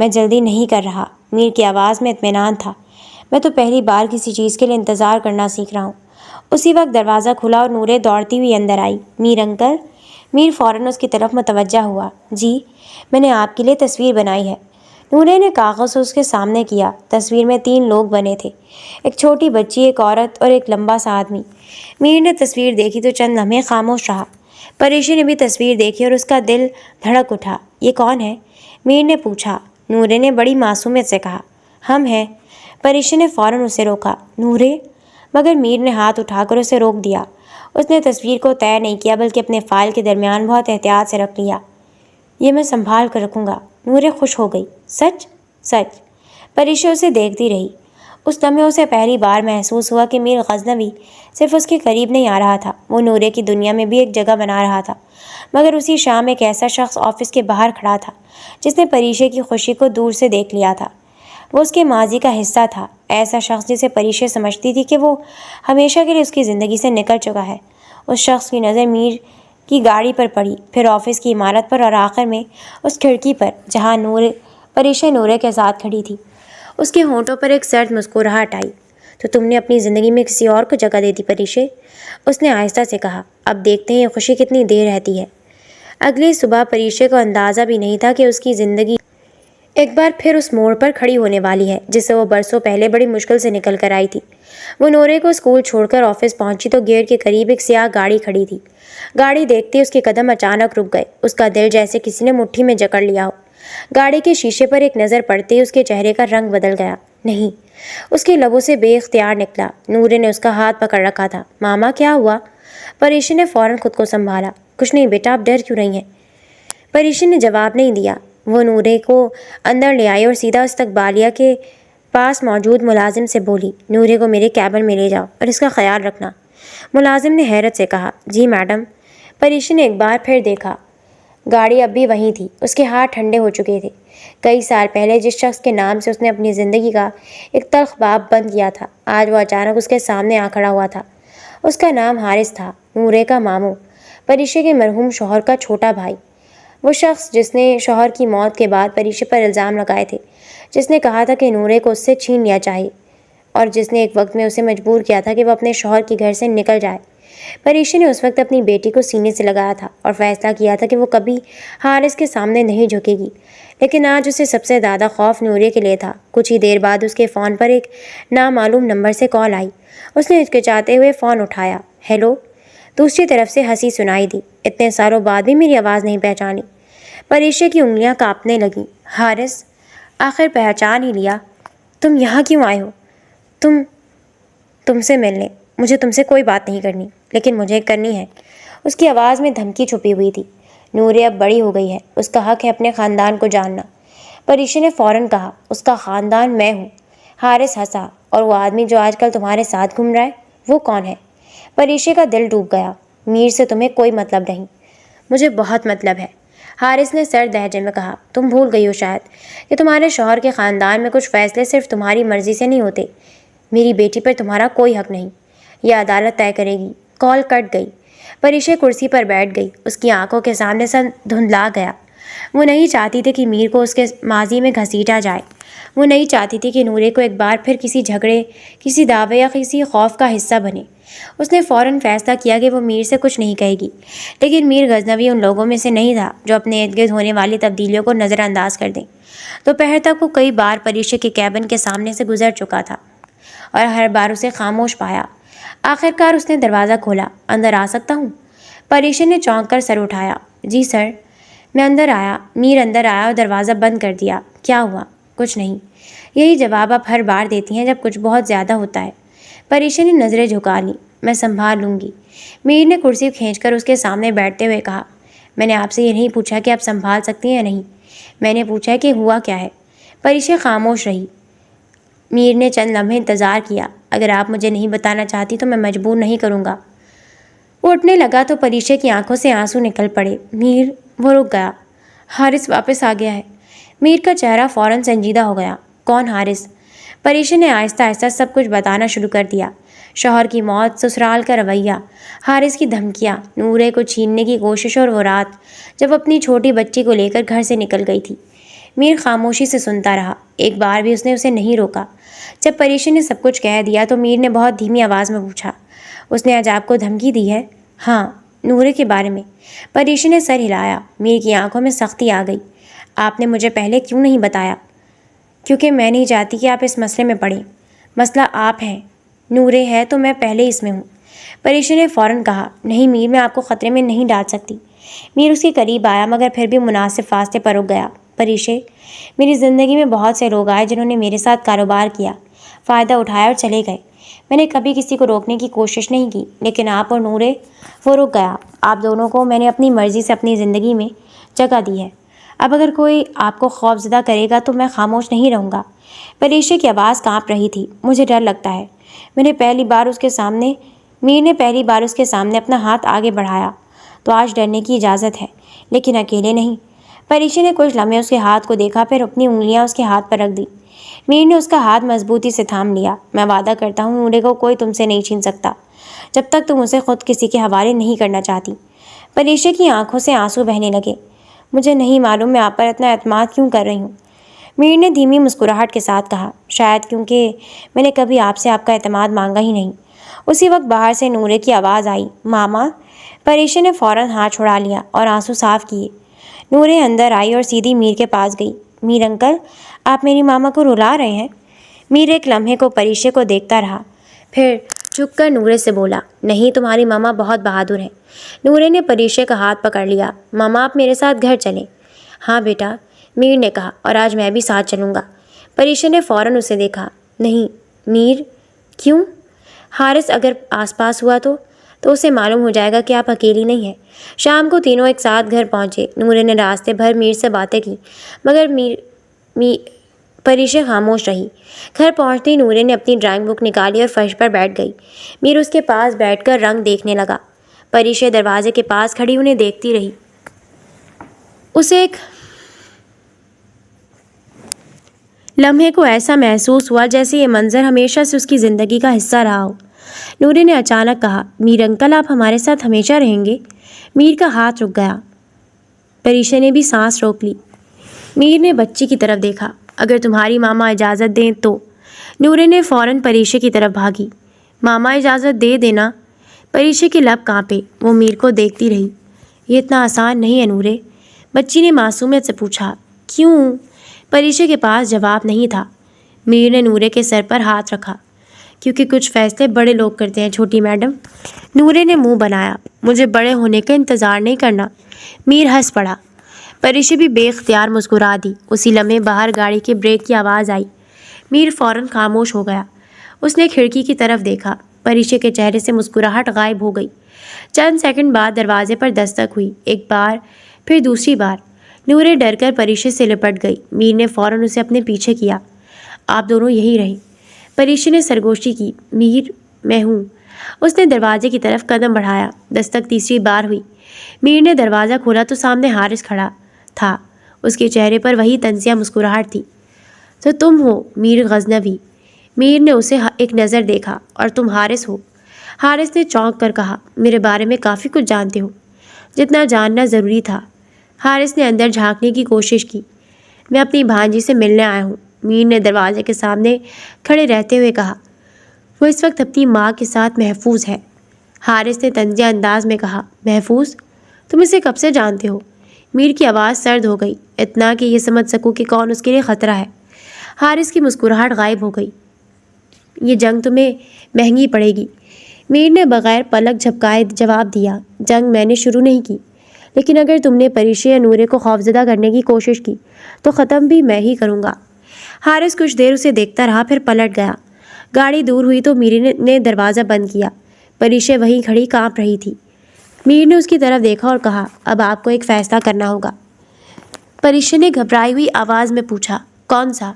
میں جلدی نہیں کر رہا۔ میر کی آواز میں اطمینان تھا۔ میں تو پہلی بار کسی چیز کے لیے انتظار کرنا سیکھ رہا ہوں۔ اسی وقت دروازہ کھلا اور نورے دوڑتی ہوئی اندر آئی۔ میر انکل؟ میر فوراً اس کی طرف متوجہ ہوا۔ جی، میں نے آپ کے لیے تصویر بنائی ہے۔ نورے نے کاغذ اس کے سامنے کیا۔ تصویر میں 3 لوگ بنے تھے، ایک چھوٹی بچی، ایک عورت اور ایک لمبا سا آدمی۔ میر نے تصویر دیکھی تو چند لمحے خاموش رہا۔ پریشی نے بھی تصویر دیکھی اور اس کا دل دھڑک اٹھا۔ یہ کون ہے؟ میر نے پوچھا۔ نورے نے بڑی معصومیت سے کہا، ہم ہیں۔ پریشی نے فوراً اسے روکا۔ نورے؟ مگر میر نے ہاتھ اٹھا کر اسے روک دیا۔ اس نے تصویر کو طے نہیں کیا بلکہ اپنے فائل کے درمیان بہت احتیاط سے رکھ لیا۔ یہ میں سنبھال کر رکھوں گا۔ نورے خوش ہو گئی۔ سچ؟ سچ۔ پریشی اسے دیکھتی رہی۔ اس لمحے اسے پہلی بار محسوس ہوا کہ میر غزنوی صرف اس کے قریب نہیں آ رہا تھا، وہ نورے کی دنیا میں بھی ایک جگہ بنا رہا تھا۔ مگر اسی شام ایک ایسا شخص آفس کے باہر کھڑا تھا جس نے پریشی کی خوشی کو دور سے دیکھ لیا تھا۔ وہ اس کے ماضی کا حصہ تھا، ایسا شخص جسے پریشی سمجھتی تھی کہ وہ ہمیشہ کے لیے اس کی زندگی سے نکل چکا ہے۔ اس شخص کی نظر میر کی گاڑی پر پڑی، پھر آفس کی عمارت پر اور آخر میں اس کھڑکی پر جہاں پریشی نورے کے ساتھ کھڑی تھی۔ اس کے ہونٹوں پر ایک سرد مسکراہٹ آئی۔ تو تم نے اپنی زندگی میں کسی اور کو جگہ دے دی پریشی؟ اس نے آہستہ سے کہا۔ اب دیکھتے ہیں یہ خوشی کتنی دیر رہتی ہے۔ اگلی صبح پریشی کو اندازہ بھی نہیں تھا کہ اس کی زندگی ایک بار پھر اس موڑ پر کھڑی ہونے والی ہے جس سے وہ برسوں پہلے بڑی مشکل سے نکل کر آئی تھی۔ وہ نورے کو اسکول چھوڑ کر آفس پہنچی تو گیٹ کے قریب ایک سیاہ گاڑی کھڑی تھی۔ گاڑی دیکھتے اس کے قدم اچانک رک گئے، اس کا دل جیسے کسی نے مٹھی میں جکڑ لیا ہو۔ گاڑی کے شیشے پر ایک نظر پڑتے ہی اس کے چہرے کا رنگ بدل گیا۔ نہیں، اس کے لبوں سے بے اختیار نکلا۔ نورے نے اس کا ہاتھ پکڑ رکھا تھا۔ ماما کیا ہوا؟ پریشی نے فوراً خود کو سنبھالا۔ کچھ نہیں بیٹا، آپ ڈر کیوں رہی ہیں؟ پریشی نے جواب نہیں دیا۔ وہ نورے کو اندر لے آئی اور سیدھا استقبالیہ کے پاس موجود ملازم سے بولی، نورے کو میرے کیبن میں لے جاؤ اور اس کا خیال رکھنا۔ ملازم نے حیرت سے کہا، جی میڈم۔ پریشی نے ایک بار پھر دیکھا۔ گاڑی اب بھی وہیں تھی، اس کے ہاتھ ٹھنڈے ہو چکے تھے۔ کئی سال پہلے جس شخص کے نام سے اس نے اپنی زندگی کا ایک تلخ باب بند کیا تھا، آج وہ اچانک اس کے سامنے آ کھڑا ہوا تھا۔ اس کا نام حارث تھا، نورے کا ماموں، پریشی کے مرحوم شوہر کا چھوٹا بھائی۔ وہ شخص جس نے شوہر کی موت کے بعد پریشی پر الزام لگائے تھے، جس نے کہا تھا کہ نورے کو اس سے چھین لیا چاہیے اور جس نے ایک وقت میں اسے مجبور کیا تھا کہ وہ اپنے شوہر کے گھر سے نکل جائے۔ پریشی نے اس وقت اپنی بیٹی کو سینے سے لگایا تھا اور فیصلہ کیا تھا کہ وہ کبھی حارث کے سامنے نہیں جھکے گی، لیکن آج اسے سب سے زیادہ خوف نورے کے لیے تھا۔ کچھ ہی دیر بعد اس کے فون پر ایک نامعلوم نمبر سے کال آئی۔ اس نے ہچکچاتے ہوئے فون اٹھایا۔ ہیلو؟ دوسری طرف سے ہنسی سنائی دی۔ اتنے سالوں بعد بھی میری آواز نہیں پہچانی؟ پریشی کی انگلیاں کانپنے لگیں۔ حارث؟ آخر پہچان ہی لیا۔ تم یہاں کیوں آئے ہو؟ تم سے ملنے۔ مجھے تم سے کوئی بات نہیں کرنی، لیکن مجھے کرنی ہے۔ اس کی آواز میں دھمکی چھپی ہوئی تھی۔ نورے اب بڑی ہو گئی ہے، اس کا حق ہے اپنے خاندان کو جاننا۔ پریشی نے فوراً کہا، اس کا خاندان میں ہوں۔ حارث ہنسا، اور وہ آدمی جو آج کل تمہارے ساتھ گھوم رہا ہے، وہ کون ہے؟ پریشی کا دل ڈوب گیا۔ میر سے تمہیں کوئی مطلب نہیں؟ مجھے بہت مطلب ہے، حارث نے سرد لہجے میں کہا۔ تم بھول گئی ہو شاید کہ تمہارے شوہر کے خاندان میں کچھ فیصلے صرف تمہاری مرضی سے نہیں ہوتے۔ میری بیٹی پر تمہارا کوئی حق نہیں، یہ عدالت طے کرے گی۔ کال کٹ گئی۔ پریشی کرسی پر بیٹھ گئی۔ اس کی آنکھوں کے سامنے سب دھندلا گیا۔ وہ نہیں چاہتی تھی کہ میر کو اس کے ماضی میں گھسیٹا جائے۔ وہ نہیں چاہتی تھی کہ نورے کو ایک بار پھر کسی جھگڑے، کسی دعوے یا کسی خوف کا حصہ بنے۔ اس نے فوراً فیصلہ کیا کہ وہ میر سے کچھ نہیں کہے گی، لیکن میر غزنوی ان لوگوں میں سے نہیں تھا جو اپنے ارد گرد ہونے والی تبدیلیوں کو نظر انداز کر دیں۔ دوپہر تک وہ کئی بار پریشی کے کیبن کے سامنے سے گزر چکا تھا اور ہر بار اسے خاموش پایا۔ آخر کار اس نے دروازہ کھولا۔ اندر آ سکتا ہوں؟ پریشی نے چونک کر سر اٹھایا۔ جی سر۔ میں اندر آیا۔ میر اندر آیا اور دروازہ بند کر دیا۔ کیا ہوا؟ کچھ نہیں۔ یہی جواب آپ ہر بار دیتی ہیں جب کچھ بہت زیادہ ہوتا ہے۔ پریشی نے نظریں جھکا لیں۔ میں سنبھال لوں گی۔ میر نے کرسی کھینچ کر اس کے سامنے بیٹھتے ہوئے کہا، میں نے آپ سے یہ نہیں پوچھا کہ آپ سنبھال سکتی ہیں یا نہیں، میں نے پوچھا کہ ہوا کیا ہے۔ پریشی خاموش رہی۔ میر نے چند لمحے انتظار کیا۔ اگر آپ مجھے نہیں بتانا چاہتی تو میں مجبور نہیں کروں گا۔ وہ اٹھنے لگا تو پریشی کی آنکھوں سے آنسو نکل پڑے۔ میر؟ وہ رک گیا۔ حارث واپس آ گیا ہے۔ میر کا چہرہ فوراً سنجیدہ ہو گیا۔ کون حارث؟ پریشی نے آہستہ آہستہ سب کچھ بتانا شروع کر دیا۔ شوہر کی موت، سسرال کا رویہ، حارث کی دھمکیاں، نورے کو چھیننے کی کوشش اور وہ رات جب اپنی چھوٹی بچی کو لے کر گھر سے نکل گئی تھی۔ میر خاموشی سے سنتا رہا، ایک بار بھی اس نے اسے نہیں روکا۔ جب پریشا نے سب کچھ کہہ دیا تو میر نے بہت دھیمی آواز میں پوچھا، اس نے آج آپ کو دھمکی دی ہے؟ ہاں، نورے کے بارے میں۔ پریشا نے سر ہلایا۔ میر کی آنکھوں میں سختی آ گئی۔ آپ نے مجھے پہلے کیوں نہیں بتایا؟ کیونکہ میں نہیں چاہتی کہ آپ اس مسئلے میں پڑیں۔ مسئلہ آپ ہیں، نورے ہے تو میں پہلے اس میں ہوں۔ پریشا نے فوراً کہا، نہیں میر، میں آپ کو خطرے میں نہیں ڈال سکتی۔ میر اس کے قریب آیا مگر پھر بھی مناسب فاصلے پر رک گیا۔ پریشا، میری زندگی میں بہت سے لوگ آئے جنہوں نے میرے ساتھ کاروبار کیا، فائدہ اٹھایا اور چلے گئے۔ میں نے کبھی کسی کو روکنے کی کوشش نہیں کی، لیکن آپ اور نورے، وہ رک گیا۔ آپ دونوں کو میں نے اپنی مرضی سے اپنی زندگی میں جگہ دی ہے۔ اب اگر کوئی آپ کو خوف زدہ کرے گا تو میں خاموش نہیں رہوں گا۔ پریشا کی آواز کانپ رہی تھی۔ مجھے ڈر لگتا ہے۔ میر نے پہلی بار اس کے سامنے اپنا ہاتھ آگے بڑھایا۔ تو آج ڈرنے کی اجازت ہے، لیکن اکیلے نہیں۔ پریشا نے کچھ لمحے اس کے ہاتھ کو دیکھا، پھر اپنی انگلیاں اس کے ہاتھ پر رکھ دی۔ میر نے اس کا ہاتھ مضبوطی سے تھام لیا۔ میں وعدہ کرتا ہوں نورے کو کوئی تم سے نہیں چھین سکتا، جب تک تم اسے خود کسی کے حوالے نہیں کرنا چاہتی۔ پریشا کی آنکھوں سے آنسو بہنے لگے۔ مجھے نہیں معلوم میں آپ پر اتنا اعتماد کیوں کر رہی ہوں، میر نے دھیمی مسکراہٹ کے ساتھ کہا۔ شاید کیونکہ میں نے کبھی آپ سے آپ کا اعتماد مانگا ہی نہیں۔ اسی وقت باہر سے نورے کی آواز آئی، ماما۔ پریشا نے فوراً ہاتھ چھڑا لیا اور آنسو صاف کیے۔ نورے اندر آئی اور سیدھی میر کے پاس گئی۔ میر انکل، آپ میری ماما کو رلا رہے ہیں؟ میر ایک لمحے کو پریشا کو دیکھتا رہا، پھر جھک کر نورے سے بولا، نہیں، تمہاری ماما بہت بہادر ہے۔ نورے نے پریشا کا ہاتھ پکڑ لیا۔ ماما، آپ میرے ساتھ گھر چلیں۔ ہاں بیٹا، میر نے کہا، اور آج میں بھی ساتھ چلوں گا۔ پریشا نے فوراً اسے دیکھا۔ نہیں میر، کیوں؟ حارث اگر آس پاس ہوا تو اسے معلوم ہو جائے گا کہ آپ اکیلی نہیں ہیں۔ شام کو تینوں ایک ساتھ گھر پہنچے۔ نورے نے راستے بھر میر سے باتیں کی، مگر پریشا خاموش رہی۔ گھر پہنچتے ہی نورے نے اپنی ڈرائنگ بک نکالی اور فرش پر بیٹھ گئی۔ میر اس کے پاس بیٹھ کر رنگ دیکھنے لگا۔ پریشا دروازے کے پاس کھڑی انہیں دیکھتی رہی۔ اسے ایک لمحے کو ایسا محسوس ہوا جیسے یہ منظر ہمیشہ سے اس کی زندگی کا حصہ رہا ہو۔ نورے نے اچانک کہا، میر انکل، آپ ہمارے ساتھ ہمیشہ رہیں گے؟ میر کا ہاتھ رک گیا۔ پریشا نے بھی سانس روک لی۔ میر نے بچی کی طرف دیکھا، اگر تمہاری ماما اجازت دیں تو۔ نورے نے فوراً پریشا کی طرف بھاگی۔ ماما اجازت دے دینا۔ پریشا کے لب کانپے، وہ میر کو دیکھتی رہی۔ یہ اتنا آسان نہیں ہے نورے، بچی نے معصومیت سے پوچھا۔ کیوں؟ پریشا کے پاس جواب نہیں تھا۔ میر نے نورے کے سر پر ہاتھ رکھا۔ کیونکہ کچھ فیصلے بڑے لوگ کرتے ہیں چھوٹی میڈم۔ نورے نے منہ بنایا۔ مجھے بڑے ہونے کا انتظار نہیں کرنا۔ میر ہنس پڑا۔ پریشا بھی بے اختیار مسکرا دی۔ اسی لمحے باہر گاڑی کے بریک کی آواز آئی۔ میر فوراً خاموش ہو گیا۔ اس نے کھڑکی کی طرف دیکھا۔ پریشا کے چہرے سے مسکراہٹ غائب ہو گئی۔ چند سیکنڈ بعد دروازے پر دستک ہوئی، ایک بار پھر دوسری بار۔ نورے ڈر کر پریشا سے لپٹ گئی۔ میر نے فوراً اسے اپنے پیچھے کیا۔ آپ دونوں یہی رہیں۔ پریشا نے سرگوشی کی۔ میر، میں ہوں۔ اس نے دروازے کی طرف قدم بڑھایا۔ دستک تیسری بار ہوئی۔ میر نے دروازہ کھولا تو سامنے حارث کھڑا تھا۔ اس کے چہرے پر وہی طنزیہ مسکراہٹ تھی۔ تو تم ہو میر غزنوی؟ میر نے اسے ایک نظر دیکھا۔ اور تم حارث ہو؟ حارث نے چونک کر کہا، میرے بارے میں کافی کچھ جانتے ہو، جتنا جاننا ضروری تھا۔ حارث نے اندر جھانکنے کی کوشش کی۔ میں اپنی بھانجی سے ملنے آیا ہوں، میر نے دروازے کے سامنے کھڑے رہتے ہوئے کہا۔ وہ اس وقت اپنی ماں کے ساتھ محفوظ ہے۔ حارث نے طنزیہ انداز میں کہا، محفوظ؟ تم اسے کب سے جانتے ہو؟ میر کی آواز سرد ہو گئی، اتنا کہ یہ سمجھ سکوں کہ کون اس کے لیے خطرہ ہے۔ حارث کی مسکراہٹ غائب ہو گئی۔ یہ جنگ تمہیں مہنگی پڑے گی، میر نے بغیر پلک جھپکائے جواب دیا۔ جنگ میں نے شروع نہیں کی، لیکن اگر تم نے پریشا یا نورے کو خوفزدہ کرنے کی کوشش کی تو ختم بھی میں ہی کروں گا۔ حارث کچھ دیر اسے دیکھتا رہا، پھر پلٹ گیا۔ گاڑی دور ہوئی تو میر نے دروازہ بند کیا۔ پریشا وہیں کھڑی کانپ رہی تھی۔ میر نے اس کی طرف دیکھا اور کہا، اب آپ کو ایک فیصلہ کرنا ہوگا۔ پریشا نے گھبرائی ہوئی آواز میں پوچھا، کون سا؟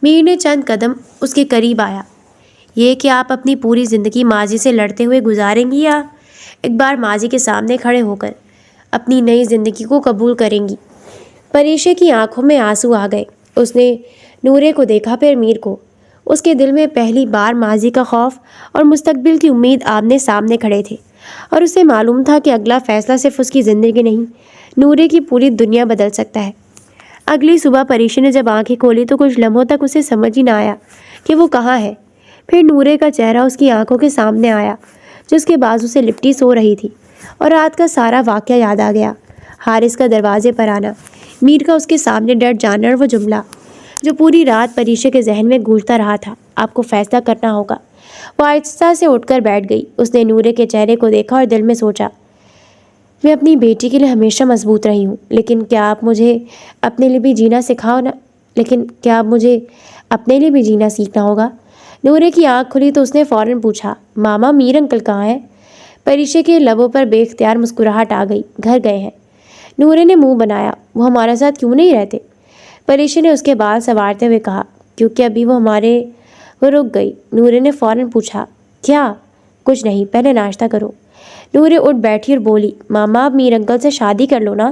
میر نے چند قدم اس کے قریب آیا۔ یہ کہ آپ اپنی پوری زندگی ماضی سے لڑتے ہوئے گزاریں گی یا ایک بار ماضی کے سامنے کھڑے ہو کر اپنی نئی زندگی کو قبول کریں گی؟ پریشا کی آنکھوں میں آنسو آ گئے۔ اس نے نورے کو دیکھا، پھر میر کو۔ اس کے دل میں پہلی بار ماضی کا خوف اور مستقبل کی امید آمنے سامنے کھڑے تھے، اور اسے معلوم تھا کہ اگلا فیصلہ صرف اس کی زندگی نہیں، نورے کی پوری دنیا بدل سکتا ہے۔ اگلی صبح پریشا نے جب آنکھیں کھولی تو کچھ لمحوں تک اسے سمجھ ہی نہ آیا کہ وہ کہاں ہے۔ پھر نورے کا چہرہ اس کی آنکھوں کے سامنے آیا جو اس کے بازو سے لپٹی سو رہی تھی، اور رات کا سارا واقعہ یاد آ گیا۔ حارث کا دروازے پر آنا، میر کا اس کے سامنے ڈٹ جانا، اور وہ جملہ جو پوری رات پریشا کے ذہن میں گونجتا رہا تھا، آپ کو فیصلہ کرنا ہوگا۔ وہ آہستہ سے اٹھ کر بیٹھ گئی۔ اس نے نورے کے چہرے کو دیکھا اور دل میں سوچا، میں اپنی بیٹی کے لیے ہمیشہ مضبوط رہی ہوں، لیکن کیا آپ مجھے اپنے لیے بھی جینا سیکھنا ہوگا۔ نورے کی آنکھ کھلی تو اس نے فوراً پوچھا، ماما میر انکل کہاں ہیں؟ پریشا کے لبوں پر بے اختیار مسکراہٹ آ گئی۔ گھر گئے ہیں۔ نورے نے منہ بنایا۔ وہ ہمارے ساتھ کیوں نہیں رہتے؟ پریشا نے اس کے بال سنوارتے ہوئے کہا، کیونکہ ابھی وہ رک گئی۔ نورے نے فوراً پوچھا، کیا؟ کچھ نہیں، پہلے ناشتہ کرو۔ نورے اٹھ بیٹھی اور بولی، ماما آپ میر انکل سے شادی کر لو نا۔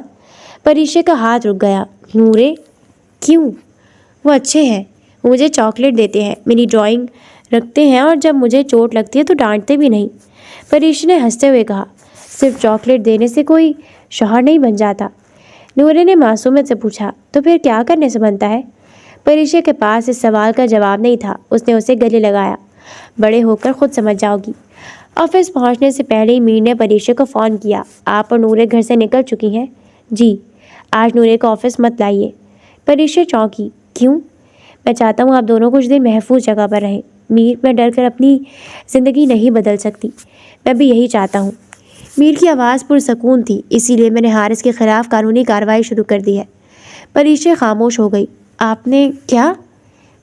پریشا کا ہاتھ رک گیا۔ نورے، کیوں؟ وہ اچھے ہیں، وہ مجھے چاکلیٹ دیتے ہیں، میری ڈرائنگ رکھتے ہیں، اور جب مجھے چوٹ لگتی ہے تو ڈانٹتے بھی نہیں۔ پریشا نے ہنستے ہوئے کہا، صرف چاکلیٹ دینے سے کوئی شوہر نہیں بن جاتا۔ نورے نے معصومیت سے پوچھا، تو پھر کیا کرنے سے بنتا ہے؟ پریشا کے پاس اس سوال کا جواب نہیں تھا۔ اس نے اسے گلے لگایا، بڑے ہو کر خود سمجھ جاؤ گی۔ آفس پہنچنے سے پہلے ہی میر نے پریشا کو فون کیا، آپ اور نورے گھر سے نکل چکی ہیں؟ جی۔ آج نورے کو آفس مت لائیے۔ پریشا چونکی، کیوں؟ میں چاہتا ہوں آپ دونوں کچھ دن محفوظ جگہ پر رہیں۔ میر، میں ڈر کر اپنی زندگی نہیں بدل سکتی۔ میں بھی یہی چاہتا ہوں۔ میر کی آواز پرسکون تھی، اسی لیے میں نے حارث کے خلاف قانونی کارروائی شروع کر دی ہے۔ پریشا خاموش ہو گئی۔ آپ نے کیا؟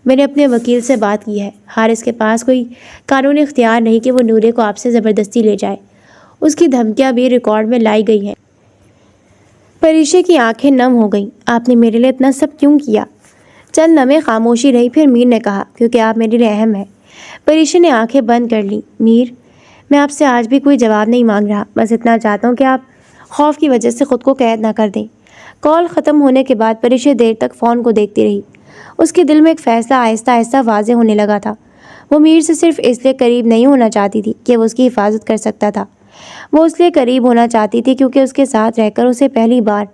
میں نے اپنے وکیل سے بات کی ہے۔ حارث کے پاس کوئی قانونی اختیار نہیں کہ وہ نورے کو آپ سے زبردستی لے جائے۔ اس کی دھمکیاں بھی ریکارڈ میں لائی گئی ہیں۔ پریشا کی آنکھیں نم ہو گئیں۔ آپ نے میرے لیے اتنا سب کیوں کیا؟ چند لمحے خاموشی رہی، پھر میر نے کہا، کیونکہ آپ میرے لیے اہم ہیں۔ پریشا نے آنکھیں بند کر لیں۔ میر، میں آپ سے آج بھی کوئی جواب نہیں مانگ رہا، بس اتنا چاہتا ہوں کہ آپ خوف کی وجہ سے خود کو قید نہ کر دیں۔ کال ختم ہونے کے بعد پریشا دیر تک فون کو دیکھتی رہی۔ اس کے دل میں ایک فیصلہ آہستہ آہستہ واضح ہونے لگا تھا۔ وہ میر سے صرف اس لیے قریب نہیں ہونا چاہتی تھی کہ وہ اس کی حفاظت کر سکتا تھا، وہ اس لیے قریب ہونا چاہتی تھی کیونکہ اس کے ساتھ رہ کر اسے پہلی بار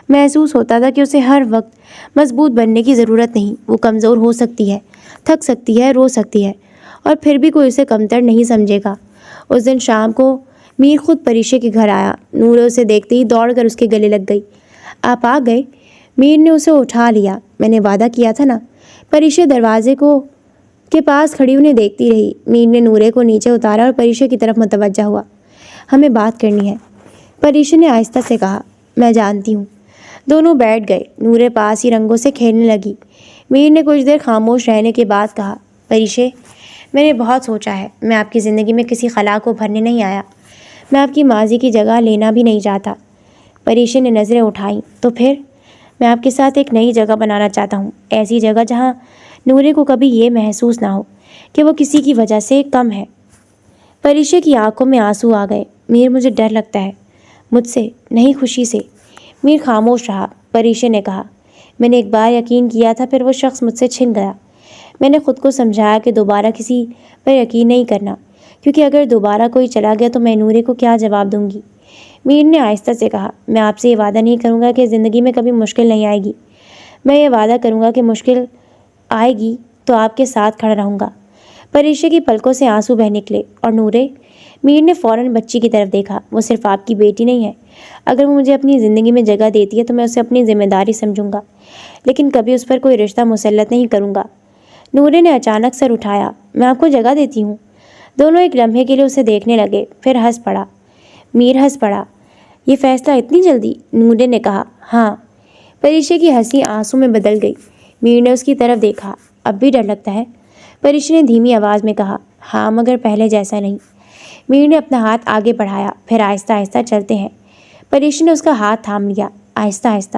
محسوس ہوتا تھا کہ اسے ہر وقت مضبوط بننے کی ضرورت نہیں۔ وہ کمزور ہو سکتی ہے، تھک سکتی ہے، رو سکتی ہے، اور پھر بھی کوئی اسے کمتر نہیں سمجھے گا۔ اس دن شام کو میر خود پریشا کے گھر آیا۔ نورے اسے دیکھتے ہی دوڑ کر اس کے گلے لگ گئی۔ آپ آ گئے؟ میر نے اسے اٹھا لیا۔ میں نے وعدہ کیا تھا نا۔ پریشا دروازے کے پاس کھڑی انہیں دیکھتی رہی۔ میر نے نورے کو نیچے اتارا اور پریشا کی طرف متوجہ ہوا۔ ہمیں بات کرنی ہے، پریشا نے آہستہ سے کہا۔ میں جانتی ہوں۔ دونوں بیٹھ گئے۔ نورے پاس ہی رنگوں سے کھیلنے لگی۔ میر نے کچھ دیر خاموش رہنے کے بعد کہا، پریشا، میں نے بہت سوچا ہے، میں آپ کی زندگی میں کسی خلا کو بھرنے نہیں آیا، میں آپ کی ماضی کی جگہ لینا بھی نہیں چاہتا۔ پریشا نے نظریں اٹھائیں۔ تو پھر؟ میں آپ کے ساتھ ایک نئی جگہ بنانا چاہتا ہوں، ایسی جگہ جہاں نورے کو کبھی یہ محسوس نہ ہو کہ وہ کسی کی وجہ سے کم ہے۔ پریشا کی آنکھوں میں آنسو آ گئے۔ میر، مجھے ڈر لگتا ہے، مجھ سے نہیں، خوشی سے۔ میر خاموش رہا۔ پریشا نے کہا، میں نے ایک بار یقین کیا تھا، پھر وہ شخص مجھ سے چھن گیا۔ میں نے خود کو سمجھایا کہ دوبارہ کسی پر یقین نہیں کرنا، کیونکہ اگر دوبارہ کوئی چلا گیا تو میں نورے کو کیا جواب دوں گی۔ میر نے آہستہ سے کہا، میں آپ سے یہ وعدہ نہیں کروں گا کہ زندگی میں کبھی مشکل نہیں آئے گی، میں یہ وعدہ کروں گا کہ مشکل آئے گی تو آپ کے ساتھ کھڑا رہوں گا۔ پریشا کی پلکوں سے آنسو بہہ نکلے۔ اور نورے؟ میر نے فوراً بچی کی طرف دیکھا۔ وہ صرف آپ کی بیٹی نہیں ہے، اگر وہ مجھے اپنی زندگی میں جگہ دیتی ہے تو میں اسے اپنی ذمہ داری سمجھوں گا، لیکن کبھی اس پر کوئی رشتہ مسلط نہیں کروں گا۔ نورے نے اچانک سر اٹھایا۔ میں آپ کو جگہ دیتی ہوں؟ دونوں ایک لمحے کے لیے اسے دیکھنے لگے، پھر ہنس پڑا۔ میر ہنس پڑا۔ یہ فیصلہ اتنی جلدی؟ نورے نے کہا، ہاں۔ پریشا کی ہنسی آنسو میں بدل گئی۔ میر نے اس کی طرف دیکھا۔ اب بھی ڈر لگتا ہے؟ پریشا نے دھیمی آواز میں کہا، ہاں، مگر پہلے جیسا نہیں۔ میر نے اپنا ہاتھ آگے بڑھایا۔ پھر آہستہ آہستہ چلتے ہیں۔ پریشا نے اس کا ہاتھ تھام لیا۔ آہستہ آہستہ۔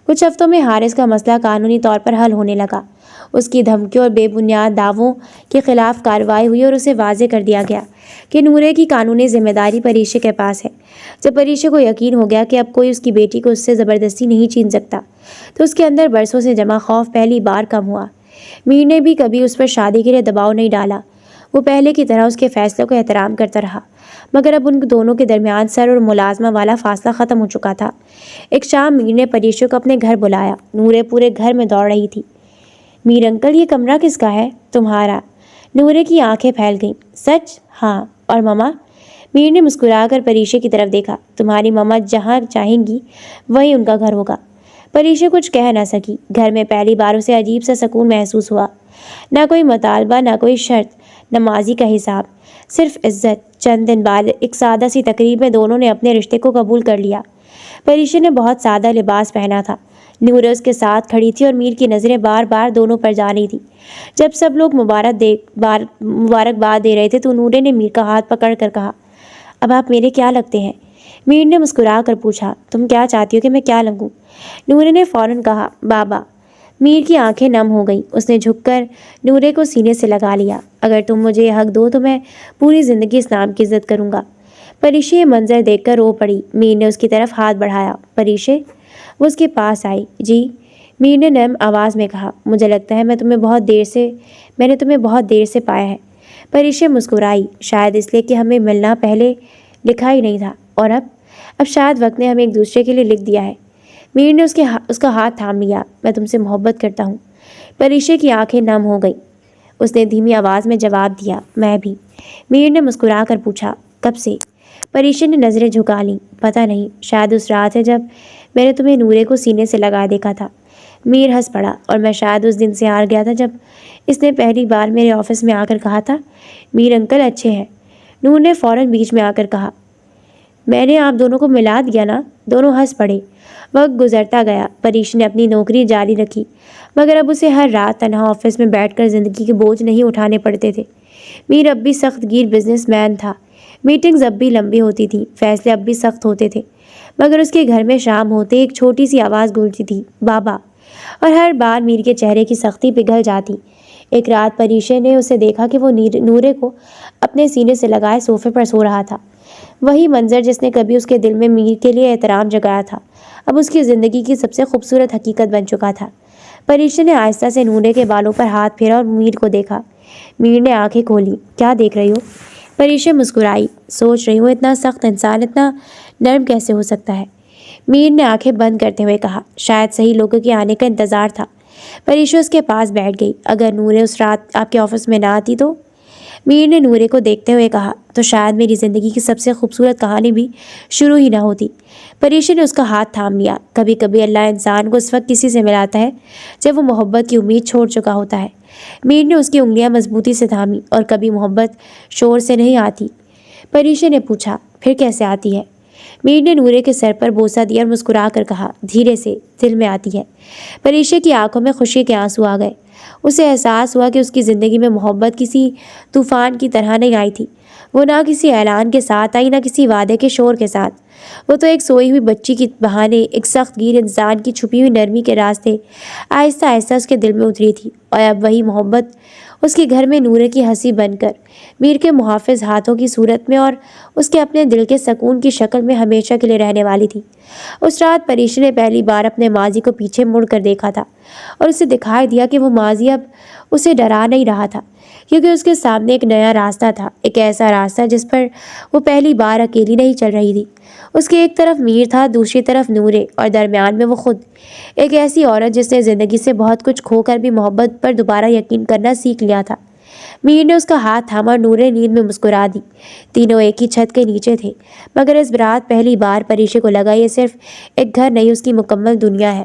کچھ ہفتوں میں حارث کا مسئلہ قانونی طور پر حل ہونے لگا۔ اس کی دھمکیوں اور بے بنیاد دعووں کے خلاف کارروائی ہوئی اور اسے واضح کر دیا گیا کہ نورے کی قانونی ذمہ داری پریشا کے پاس ہے۔ جب پریشا کو یقین ہو گیا کہ اب کوئی اس کی بیٹی کو اس سے زبردستی نہیں چھین سکتا تو اس کے اندر برسوں سے جمع خوف پہلی بار کم ہوا۔ میر نے بھی کبھی اس پر شادی کے لیے دباؤ نہیں ڈالا۔ وہ پہلے کی طرح اس کے فیصلوں کو احترام کرتا رہا، مگر اب ان دونوں کے درمیان سر اور ملازمہ والا فاصلہ ختم ہو چکا تھا۔ ایک شام میر نے پریشو کو اپنے گھر بلایا۔ نورے پورے گھر میں دوڑ رہی تھی۔ میر انکل، یہ کمرہ کس کا ہے؟ تمہارا۔ نورے کی آنکھیں پھیل گئیں۔ سچ؟ ہاں۔ اور مما؟ میر نے مسکرا کر پریشے کی طرف دیکھا۔ تمہاری مما جہاں چاہیں گی وہی ان کا گھر ہوگا۔ پریشے کچھ کہہ نہ سکی۔ گھر میں پہلی بار اسے عجیب سا سکون محسوس ہوا۔ نہ کوئی مطالبہ، نہ کوئی شرط، نہ ماضی کا حساب، صرف عزت۔ چند دن بعد ایک سادہ سی تقریب میں دونوں نے اپنے رشتے کو قبول کر لیا۔ پریشے نے بہت سادہ لباس پہنا تھا۔ نورے اس کے ساتھ کھڑی تھی اور میر کی نظریں بار بار دونوں پر جا رہی تھی۔ جب سب لوگ مبارکباد دے رہے تھے تو نورے نے میر کا ہاتھ پکڑ کر کہا، اب آپ میرے کیا لگتے ہیں؟ میر نے مسکرا کر پوچھا، تم کیا چاہتی ہو کہ میں کیا لگوں؟ نورے نے فوراً کہا، بابا۔ میر کی آنکھیں نم ہو گئیں۔ اس نے جھک کر نورے کو سینے سے لگا لیا۔ اگر تم مجھے یہ حق دو تو میں پوری زندگی اس نام کی عزت کروں گا۔ پریشے یہ منظر دیکھ کر رو پڑی۔ میر نے اس کی طرف ہاتھ بڑھایا۔ پریشے؟ وہ اس کے پاس آئی۔ جی؟ میر نے نرم آواز میں کہا، مجھے لگتا ہے میں نے تمہیں بہت دیر سے پایا ہے۔ پریشے مسکرائی۔ شاید اس لیے کہ ہمیں ملنا پہلے لکھا ہی نہیں تھا، اور اب شاید وقت نے ہمیں ایک دوسرے کے لیے لکھ دیا ہے۔ میر نے اس کا ہاتھ تھام لیا۔ میں تم سے محبت کرتا ہوں۔ پریشے کی آنکھیں نم ہو گئیں۔ اس نے دھیمی آواز میں جواب دیا، میں بھی۔ میر نے مسکرا کر پوچھا، کب سے؟ پریشے نے نظریں جھکا لیں۔ پتہ نہیں، شاید اس رات ہے جب میں نے تمہیں نورے کو سینے سے لگا دیکھا تھا۔ میر ہنس پڑا، اور میں شاید اس دن سے ہار گیا تھا جب اس نے پہلی بار میرے آفس میں آ کر کہا تھا، میر انکل اچھے ہیں۔ نور نے فوراً بیچ میں آ کر کہا، میں نے آپ دونوں کو ملا دیا نا؟ دونوں ہنس پڑے۔ وقت گزرتا گیا۔ پریش نے اپنی نوکری جاری رکھی، مگر اب اسے ہر رات تنہا آفس میں بیٹھ کر زندگی کے بوجھ نہیں اٹھانے پڑتے تھے۔ میر اب بھی سخت گیر بزنس مین تھا۔ میٹنگز اب بھی لمبی ہوتی تھیں، فیصلے اب بھی سخت ہوتے تھے، مگر اس کے گھر میں شام ہوتے ایک چھوٹی سی آواز گونجتی تھی، بابا، اور ہر بار میر کے چہرے کی سختی پگھل جاتی۔ ایک رات پریشے نے اسے دیکھا کہ وہ نورے کو اپنے سینے سے لگائے صوفے پر سو رہا تھا۔ وہی منظر جس نے کبھی اس کے دل میں میر کے لیے احترام جگایا تھا، اب اس کی زندگی کی سب سے خوبصورت حقیقت بن چکا تھا۔ پریشے نے آہستہ سے نورے کے بالوں پر ہاتھ پھیرا اور میر کو دیکھا۔ میر نے آنکھیں کھولی۔ کیا دیکھ رہی ہو؟ پریشے مسکرائی۔ سوچ رہی ہوں اتنا سخت انسان اتنا نرم کیسے ہو سکتا ہے۔ میر نے آنکھیں بند کرتے ہوئے کہا، شاید صحیح لوگوں کے آنے کا انتظار تھا۔ پریشے اس کے پاس بیٹھ گئی۔ اگر نورے اس رات آپ کے آفس میں نہ آتی تو؟ میر نے نورے کو دیکھتے ہوئے کہا، تو شاید میری زندگی کی سب سے خوبصورت کہانی بھی شروع ہی نہ ہوتی۔ پریشے نے اس کا ہاتھ تھام لیا۔ کبھی کبھی اللہ انسان کو اس وقت کسی سے ملاتا ہے جب وہ محبت کی امید چھوڑ چکا ہوتا ہے۔ میر نے اس کی انگلیاں مضبوطی سے تھامی۔ اور کبھی محبت شور سے نہیں آتی؟ پریشے نے پوچھا، پھر کیسے آتی ہے؟ میر نے نورے کے سر پر بوسہ دیا اور مسکرا کر کہا، دھیرے سے، دل میں آتی ہے۔ پریشے کی آنکھوں میں خوشی کے آنسو آ گئے۔ اسے احساس ہوا کہ اس کی زندگی میں محبت کسی طوفان کی طرح نہیں آئی تھی۔ وہ نہ کسی اعلان کے ساتھ آئی، نہ کسی وعدے کے شور کے ساتھ۔ وہ تو ایک سوئی ہوئی بچی کی بہانے ایک سخت گیر انسان کی چھپی ہوئی نرمی کے راستے آہستہ آہستہ اس کے دل میں اتری تھی، اور اب وہی محبت اس کے گھر میں نورے کی ہنسی بن کر میر کے محافظ ہاتھوں کی صورت میں اور اس کے اپنے دل کے سکون کی شکل میں ہمیشہ کے لیے رہنے والی تھی۔ اس رات پریشے نے پہلی بار اپنے ماضی کو پیچھے مڑ کر دیکھا تھا، اور اسے دکھائی دیا کہ وہ ماضی اب اسے ڈرا نہیں رہا تھا، کیونکہ اس کے سامنے ایک نیا راستہ تھا، ایک ایسا راستہ جس پر وہ پہلی بار اکیلی نہیں چل رہی تھی۔ اس کے ایک طرف میر تھا، دوسری طرف نورے، اور درمیان میں وہ خود، ایک ایسی عورت جس نے زندگی سے بہت کچھ کھو کر بھی محبت پر دوبارہ یقین کرنا سیکھ لیا تھا۔ میر نے اس کا ہاتھ تھاما اور نورے نیند میں مسکرا دی۔ تینوں ایک ہی چھت کے نیچے تھے، مگر اس رات پہلی بار پریشے کو لگا یہ صرف ایک گھر نہیں، اس کی مکمل دنیا ہے۔